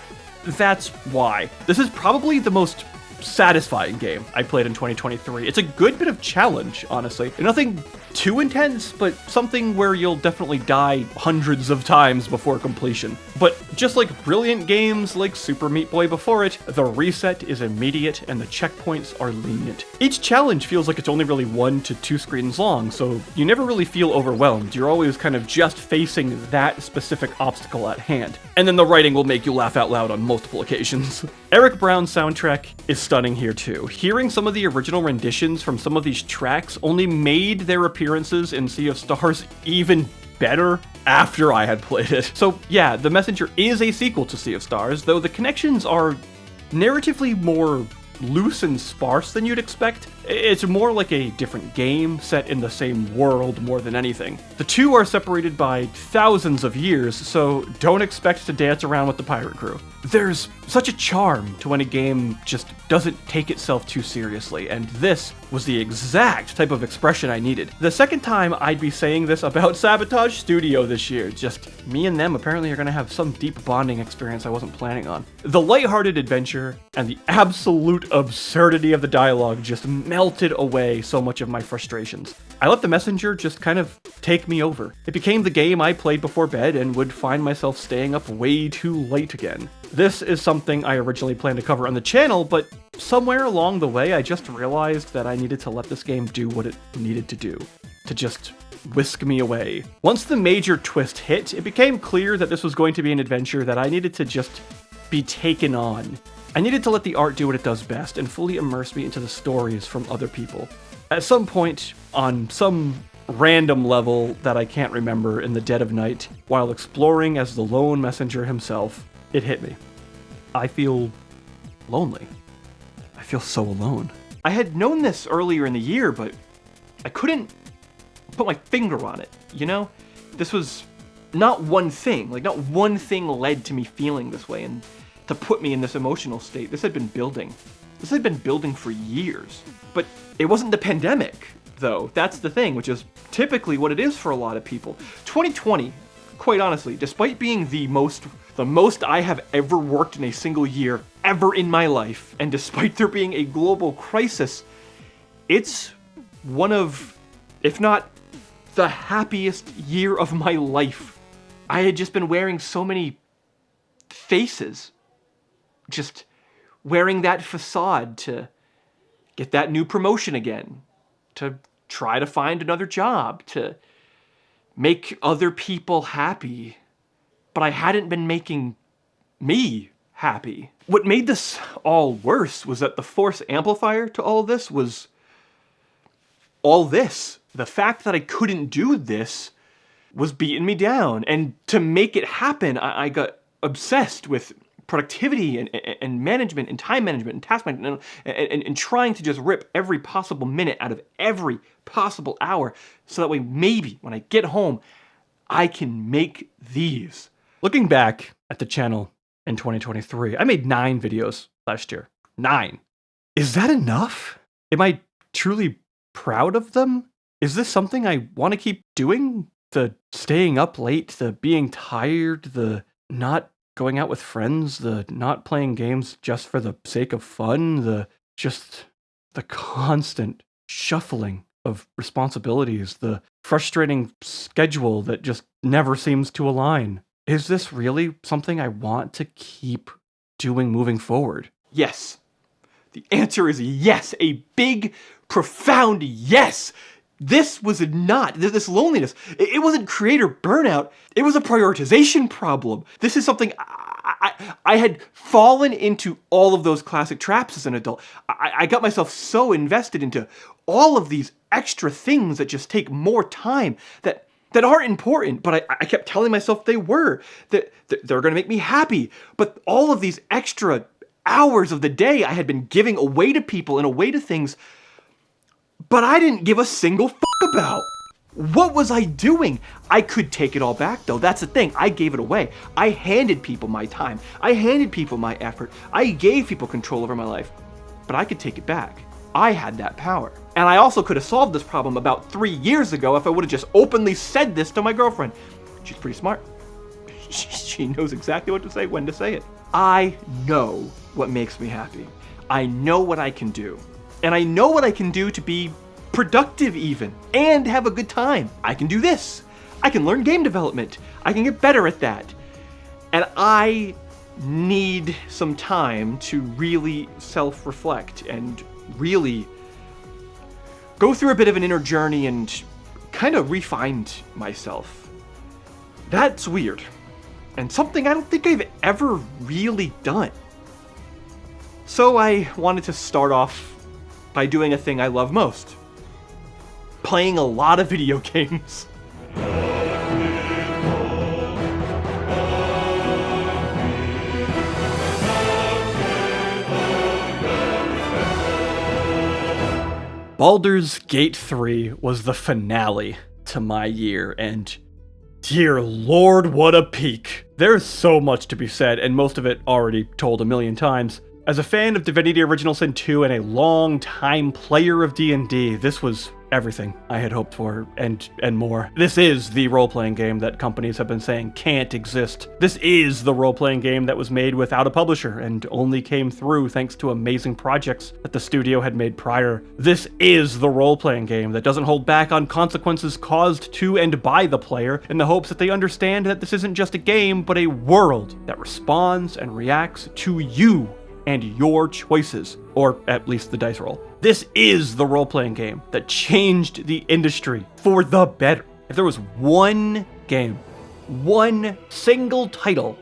that's why. This is probably the most satisfying game I played in 2023. It's a good bit of challenge, honestly. Nothing too intense, but something where you'll definitely die hundreds of times before completion. But just like brilliant games like Super Meat Boy before it, the reset is immediate and the checkpoints are lenient. Each challenge feels like it's only really 1 to 2 screens long, so you never really feel overwhelmed. You're always kind of just facing that specific obstacle at hand. And then the writing will make you laugh out loud on multiple occasions. Eric Brown's soundtrack is stunning here too. Hearing some of the original renditions from some of these tracks only made their appearances in Sea of Stars even better after I had played it. So yeah, The Messenger is a sequel to Sea of Stars, though the connections are narratively more loose and sparse than you'd expect. It's more like a different game set in the same world more than anything. The two are separated by thousands of years, so don't expect to dance around with the pirate crew. There's such a charm to when a game just doesn't take itself too seriously, and this was the exact type of expression I needed. The second time I'd be saying this about Sabotage Studio this year. Just me and them apparently are gonna have some deep bonding experience I wasn't planning on. The lighthearted adventure and the absolute absurdity of the dialogue just melted away so much of my frustrations. I let The Messenger just kind of take me over. It became the game I played before bed and would find myself staying up way too late again. This is something I originally planned to cover on the channel, but somewhere along the way I just realized that I needed to let this game do what it needed to do. To just whisk me away. Once the major twist hit, it became clear that this was going to be an adventure that I needed to just be taken on. I needed to let the art do what it does best and fully immerse me into the stories from other people. At some point, on some random level that I can't remember in the dead of night, while exploring as the lone messenger himself, it hit me. I feel lonely. I feel so alone. I had known this earlier in the year, but I couldn't put my finger on it, you know? This was not one thing. Like, not one thing led to me feeling this way and to put me in this emotional state. This had been building. This had been building for years. But it wasn't the pandemic, though. That's the thing, which is typically what it is for a lot of people. 2020, quite honestly, despite being the most I have ever worked in a single year ever in my life, and despite there being a global crisis, it's one of, if not the happiest year of my life. I had just been wearing so many faces, just wearing that facade to get that new promotion again, to try to find another job, to make other people happy. But I hadn't been making me happy. What made this all worse was that the force amplifier to all of this was all this. The fact that I couldn't do this was beating me down. And to make it happen, I got obsessed with productivity and management and time management and task management and trying to just rip every possible minute out of every possible hour so that way maybe when I get home, I can make these. Looking back at the channel in 2023, I made 9 videos last year. 9. Is that enough? Am I truly proud of them? Is this something I want to keep doing? The staying up late, the being tired, the not going out with friends, the not playing games just for the sake of fun, the constant shuffling of responsibilities, the frustrating schedule that just never seems to align. Is this really something I want to keep doing moving forward? Yes. The answer is yes. A big, profound yes. This was not, this loneliness, it wasn't creator burnout, it was a prioritization problem. This is something I had fallen into all of those classic traps as an adult. I got myself so invested into all of these extra things that just take more time, that aren't important, but I kept telling myself they were, that they're gonna make me happy. But all of these extra hours of the day I had been giving away to people and away to things, but I didn't give a single fuck about. What was I doing? I could take it all back though. That's the thing. I gave it away. I handed people my time. I handed people my effort. I gave people control over my life. But I could take it back. I had that power. And I also could have solved this problem about 3 years ago if I would have just openly said this to my girlfriend. She's pretty smart. She knows exactly what to say, when to say it. I know what makes me happy. I know what I can do. And I know what I can do to be productive even, and have a good time. I can do this. I can learn game development. I can get better at that. And I need some time to really self-reflect and really go through a bit of an inner journey and kind of re-find myself. That's weird. And something I don't think I've ever really done. So I wanted to start off by doing a thing I love most. Playing a lot of video games. Baldur's Gate 3 was the finale to my year, and dear Lord, what a peak. There's so much to be said, and most of it already told a million times. As a fan of Divinity Original Sin 2 and a long-time player of D&D, this was everything I had hoped for, and more. This is the role-playing game that companies have been saying can't exist. This is the role-playing game that was made without a publisher and only came through thanks to amazing projects that the studio had made prior. This is the role-playing game that doesn't hold back on consequences caused to and by the player in the hopes that they understand that this isn't just a game, but a world that responds and reacts to you and your choices, or at least the dice roll. This is the role-playing game that changed the industry for the better. If there was one game, one single title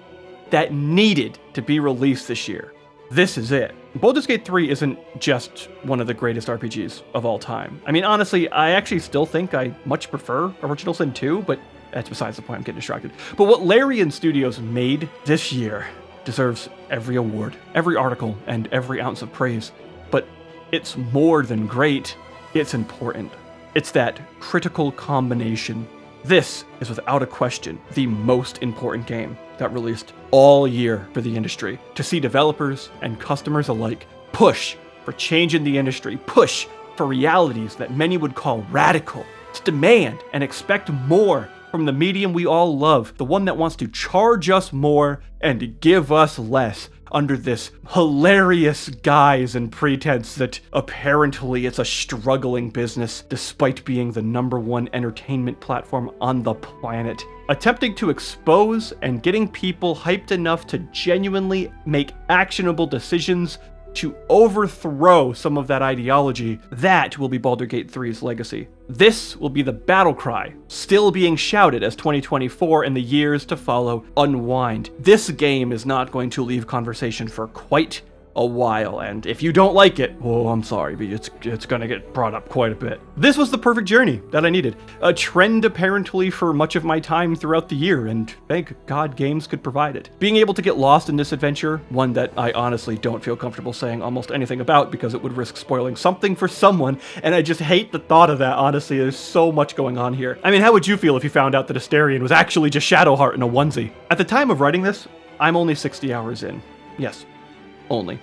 that needed to be released this year, this is it. Baldur's Gate 3 isn't just one of the greatest RPGs of all time. I mean, honestly, I actually still think I much prefer Original Sin 2, but that's besides the point, I'm getting distracted. But what Larian Studios made this year deserves every award, every article, and every ounce of praise. But it's more than great, it's important. It's that critical combination. This is without a question the most important game that released all year for the industry. To see developers and customers alike push for change in the industry, push for realities that many would call radical, to demand and expect more from the medium we all love, the one that wants to charge us more and give us less. under this hilarious guise and pretense that apparently it's a struggling business despite being the #1 entertainment platform on the planet. Attempting to expose and getting people hyped enough to genuinely make actionable decisions to overthrow some of that ideology, that will be Baldur Gate 3's legacy. This will be the battle cry, still being shouted as 2024 and the years to follow unwind. This game is not going to leave conversation for quite a while, and if you don't like it, well, I'm sorry, but it's gonna get brought up quite a bit. This was the perfect journey that I needed. A trend apparently for much of my time throughout the year, and thank God games could provide it. Being able to get lost in this adventure, one that I honestly don't feel comfortable saying almost anything about because it would risk spoiling something for someone, and I just hate the thought of that, honestly. There's so much going on here. I mean, how would you feel if you found out that Asterion was actually just Shadowheart in a onesie? At the time of writing this, I'm only 60 hours in. Yes. Only.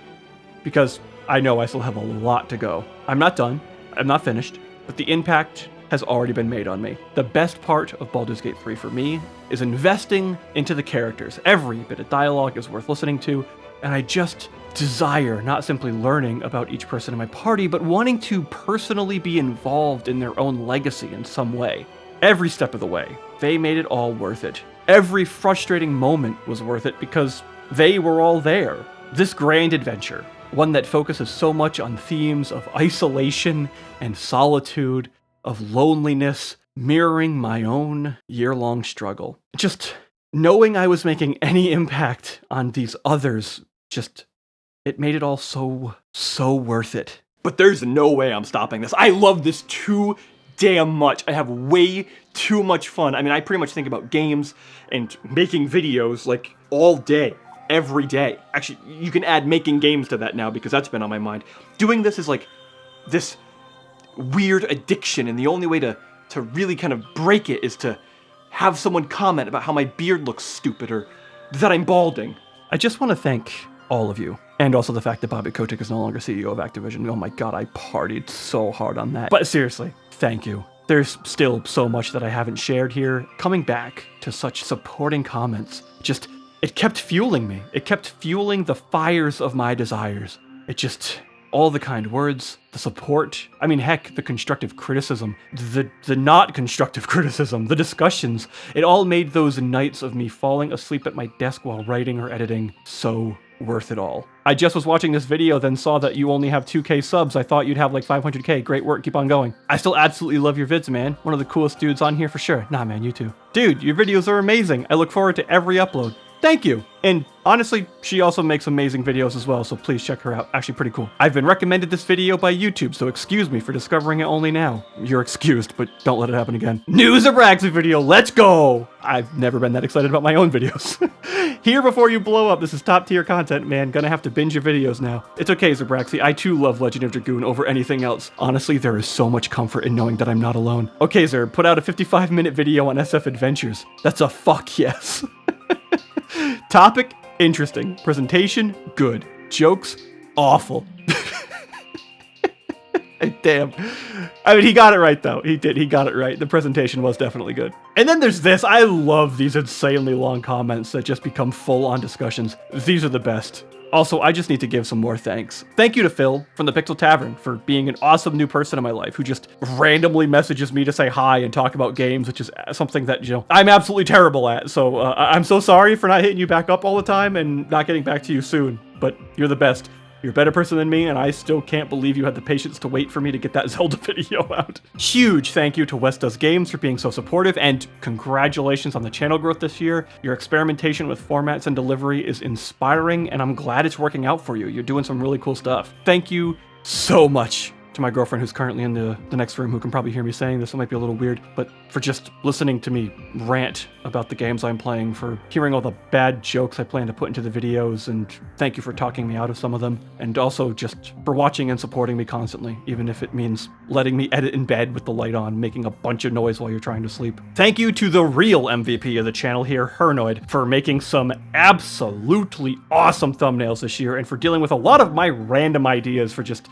Because I know I still have a lot to go. I'm not done, I'm not finished, but the impact has already been made on me. The best part of Baldur's Gate 3 for me is investing into the characters. Every bit of dialogue is worth listening to, and I just desire not simply learning about each person in my party, but wanting to personally be involved in their own legacy in some way. Every step of the way, they made it all worth it. Every frustrating moment was worth it because they were all there. This grand adventure, one that focuses so much on themes of isolation and solitude, of loneliness, mirroring my own year-long struggle. Just knowing I was making any impact on these others, it made it all so worth it. But there's no way I'm stopping this. I love this too damn much. I have way too much fun. I mean, I pretty much think about games and making videos like all day. Every day. Actually, you can add making games to that now because that's been on my mind. Doing this is like this weird addiction, and the only way to really kind of break it is to have someone comment about how my beard looks stupid or that I'm balding. I just want to thank all of you, and also the fact that Bobby Kotick is no longer CEO of Activision. Oh my god, I partied so hard on that. But seriously, thank you. There's still so much that I haven't shared here. Coming back to such supporting comments, it kept fueling me. It kept fueling the fires of my desires. All the kind words, the support, I mean, heck, the constructive criticism, the not constructive criticism, the discussions, it all made those nights of me falling asleep at my desk while writing or editing so worth it all. I just was watching this video, then saw that you only have 2K subs. I thought you'd have like 500K. Great work, keep on going. I still absolutely love your vids, man. One of the coolest dudes on here for sure. Nah, man, you too. Dude, your videos are amazing. I look forward to every upload. Thank you. And honestly, she also makes amazing videos as well, so please check her out. Actually, pretty cool. I've been recommended this video by YouTube, so excuse me for discovering it only now. You're excused, but don't let it happen again. New Zabraxi video, let's go! I've never been that excited about my own videos. Here before you blow up, this is top tier content, man. Gonna have to binge your videos now. It's okay, Zabraxi, I too love Legend of Dragoon over anything else. Honestly, there is so much comfort in knowing that I'm not alone. Okay, Zer, put out a 55-minute video on SF Adventures. That's a fuck yes. Topic, interesting. Presentation, good. Jokes, awful. Damn. I mean, he got it right, though. He did. He got it right. The presentation was definitely good. And then there's this. I love these insanely long comments that just become full-on discussions. These are the best. Also, I just need to give some more thanks. Thank you to Phil from the Pixel Tavern for being an awesome new person in my life who just randomly messages me to say hi and talk about games, which is something that, I'm absolutely terrible at. So I'm so sorry for not hitting you back up all the time and not getting back to you soon, but you're the best. You're a better person than me, and I still can't believe you had the patience to wait for me to get that Zelda video out. Huge thank you to West Does Games for being so supportive, and congratulations on the channel growth this year. Your experimentation with formats and delivery is inspiring, and I'm glad it's working out for you. You're doing some really cool stuff. Thank you so much to my girlfriend who's currently in the next room, who can probably hear me saying this. It might be a little weird, but for just listening to me rant about the games I'm playing, for hearing all the bad jokes I plan to put into the videos, and thank you for talking me out of some of them, and also just for watching and supporting me constantly, even if it means letting me edit in bed with the light on, making a bunch of noise while you're trying to sleep. Thank you to the real MVP of the channel here, Hernoid, for making some absolutely awesome thumbnails this year, and for dealing with a lot of my random ideas for just,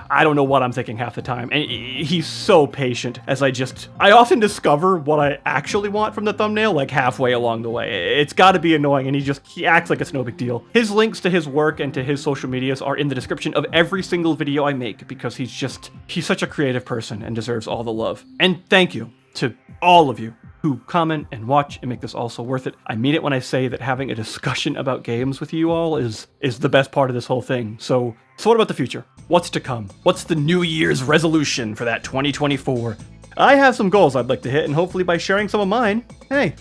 I don't know what what I'm thinking half the time. And he's so patient as I often discover what I actually want from the thumbnail like halfway along the way. It's gotta be annoying, and he acts like it's no big deal. His links to his work and to his social medias are in the description of every single video I make because he's such a creative person and deserves all the love. And thank you to all of you who comment and watch and make this all so worth it. I mean it when I say that having a discussion about games with you all is the best part of this whole thing. So what about the future? What's to come? What's the New Year's resolution for that 2024? I have some goals I'd like to hit, and hopefully by sharing some of mine, hey,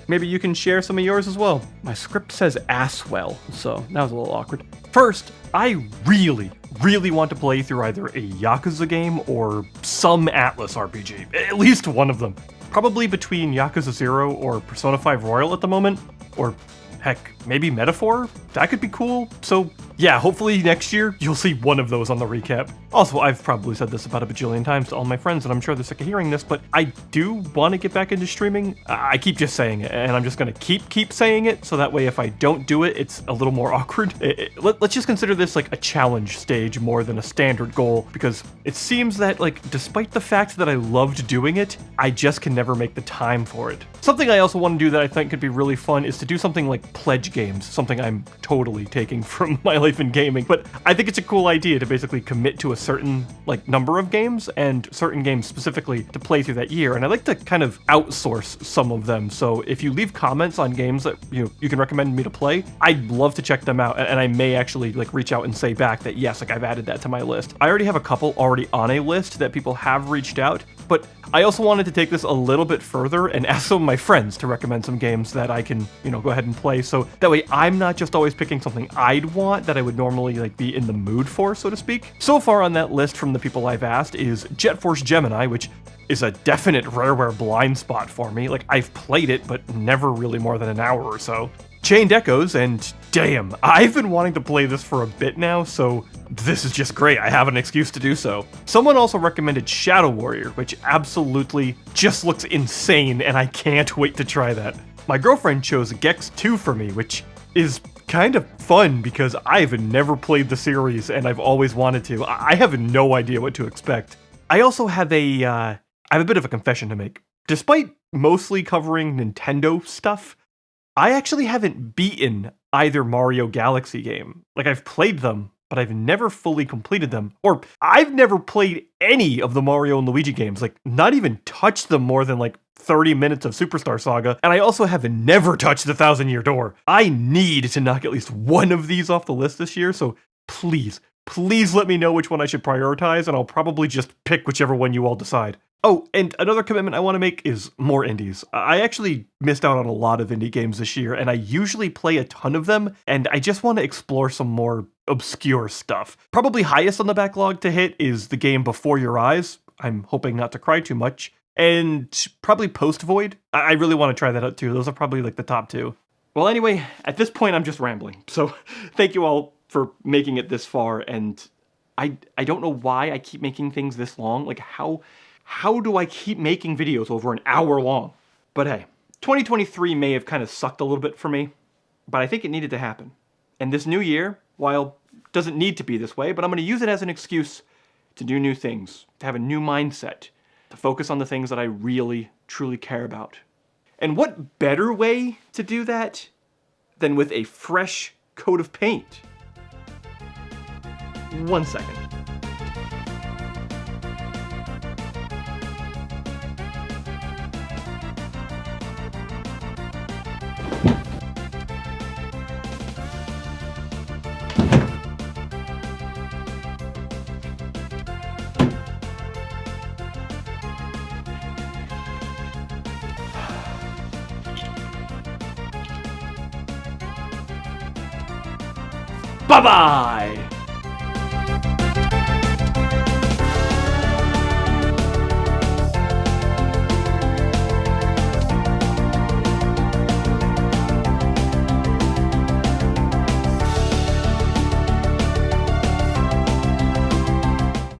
maybe you can share some of yours as well. My script says Aswell, so that was a little awkward. First, I really want to play through either a Yakuza game or some Atlas RPG. At least one of them. Probably between Yakuza 0 or Persona 5 Royal at the moment, or heck, maybe Metaphor? That could be cool. So yeah, hopefully next year you'll see one of those on the recap. Also, I've probably said this about a bajillion times to all my friends, and I'm sure they're sick of hearing this, but I do want to get back into streaming. I keep just saying it, and I'm just gonna keep saying it, so that way if I don't do it, it's a little more awkward. Let's just consider this like a challenge stage more than a standard goal, because it seems that, like, despite the fact that I loved doing it, I just can never make the time for it. Something I also want to do that I think could be really fun is to do something like pledge games, something I'm totally taking from MyLifeInGaming, but I think it's a cool idea to basically commit to a certain like number of games and certain games specifically to play through that year, and I like to kind of outsource some of them. So if you leave comments on games that you can recommend me to play, I'd love to check them out, and I may actually like reach out and say back that yes, like I've added that to my list. I already have a couple already on a list that people have reached out, but I also wanted to take this a little bit further and ask some of my friends to recommend some games that I can, go ahead and play, so that way I'm not just always picking something I'd want that I would normally like be in the mood for, so to speak. So far on that list from the people I've asked is Jet Force Gemini, which is a definite Rareware blind spot for me. Like, I've played it, but never really more than an hour or so. Chained Echoes, and damn, I've been wanting to play this for a bit now, so this is just great. I have an excuse to do so. Someone also recommended Shadow Warrior, which absolutely just looks insane, and I can't wait to try that. My girlfriend chose Gex 2 for me, which is kind of fun because I've never played the series and I've always wanted to. I have no idea what to expect. I also have I have a bit of a confession to make. Despite mostly covering Nintendo stuff, I actually haven't beaten either Mario Galaxy game. Like, I've played them, but I've never fully completed them. Or I've never played any of the Mario and Luigi games, like not even touched them more than like 30 minutes of Superstar Saga, and I also have never touched the Thousand Year Door. I need to knock at least one of these off the list this year, so please let me know which one I should prioritize, and I'll probably just pick whichever one you all decide. Oh, and another commitment I want to make is more indies. I actually missed out on a lot of indie games this year, and I usually play a ton of them, and I just want to explore some more obscure stuff. Probably highest on the backlog to hit is the game Before Your Eyes. I'm hoping not to cry too much. And probably Post Void. I really want to try that out too. Those are probably like the top two. Well, anyway, at this point I'm just rambling. So thank you all for making it this far, and I don't know why I keep making things this long. Like, how do I keep making videos over an hour long? But hey, 2023 may have kind of sucked a little bit for me, but I think it needed to happen. And this new year, while it doesn't need to be this way, but I'm going to use it as an excuse to do new things, to have a new mindset, to focus on the things that I really, truly care about. And what better way to do that than with a fresh coat of paint? 1 second. Bye-bye!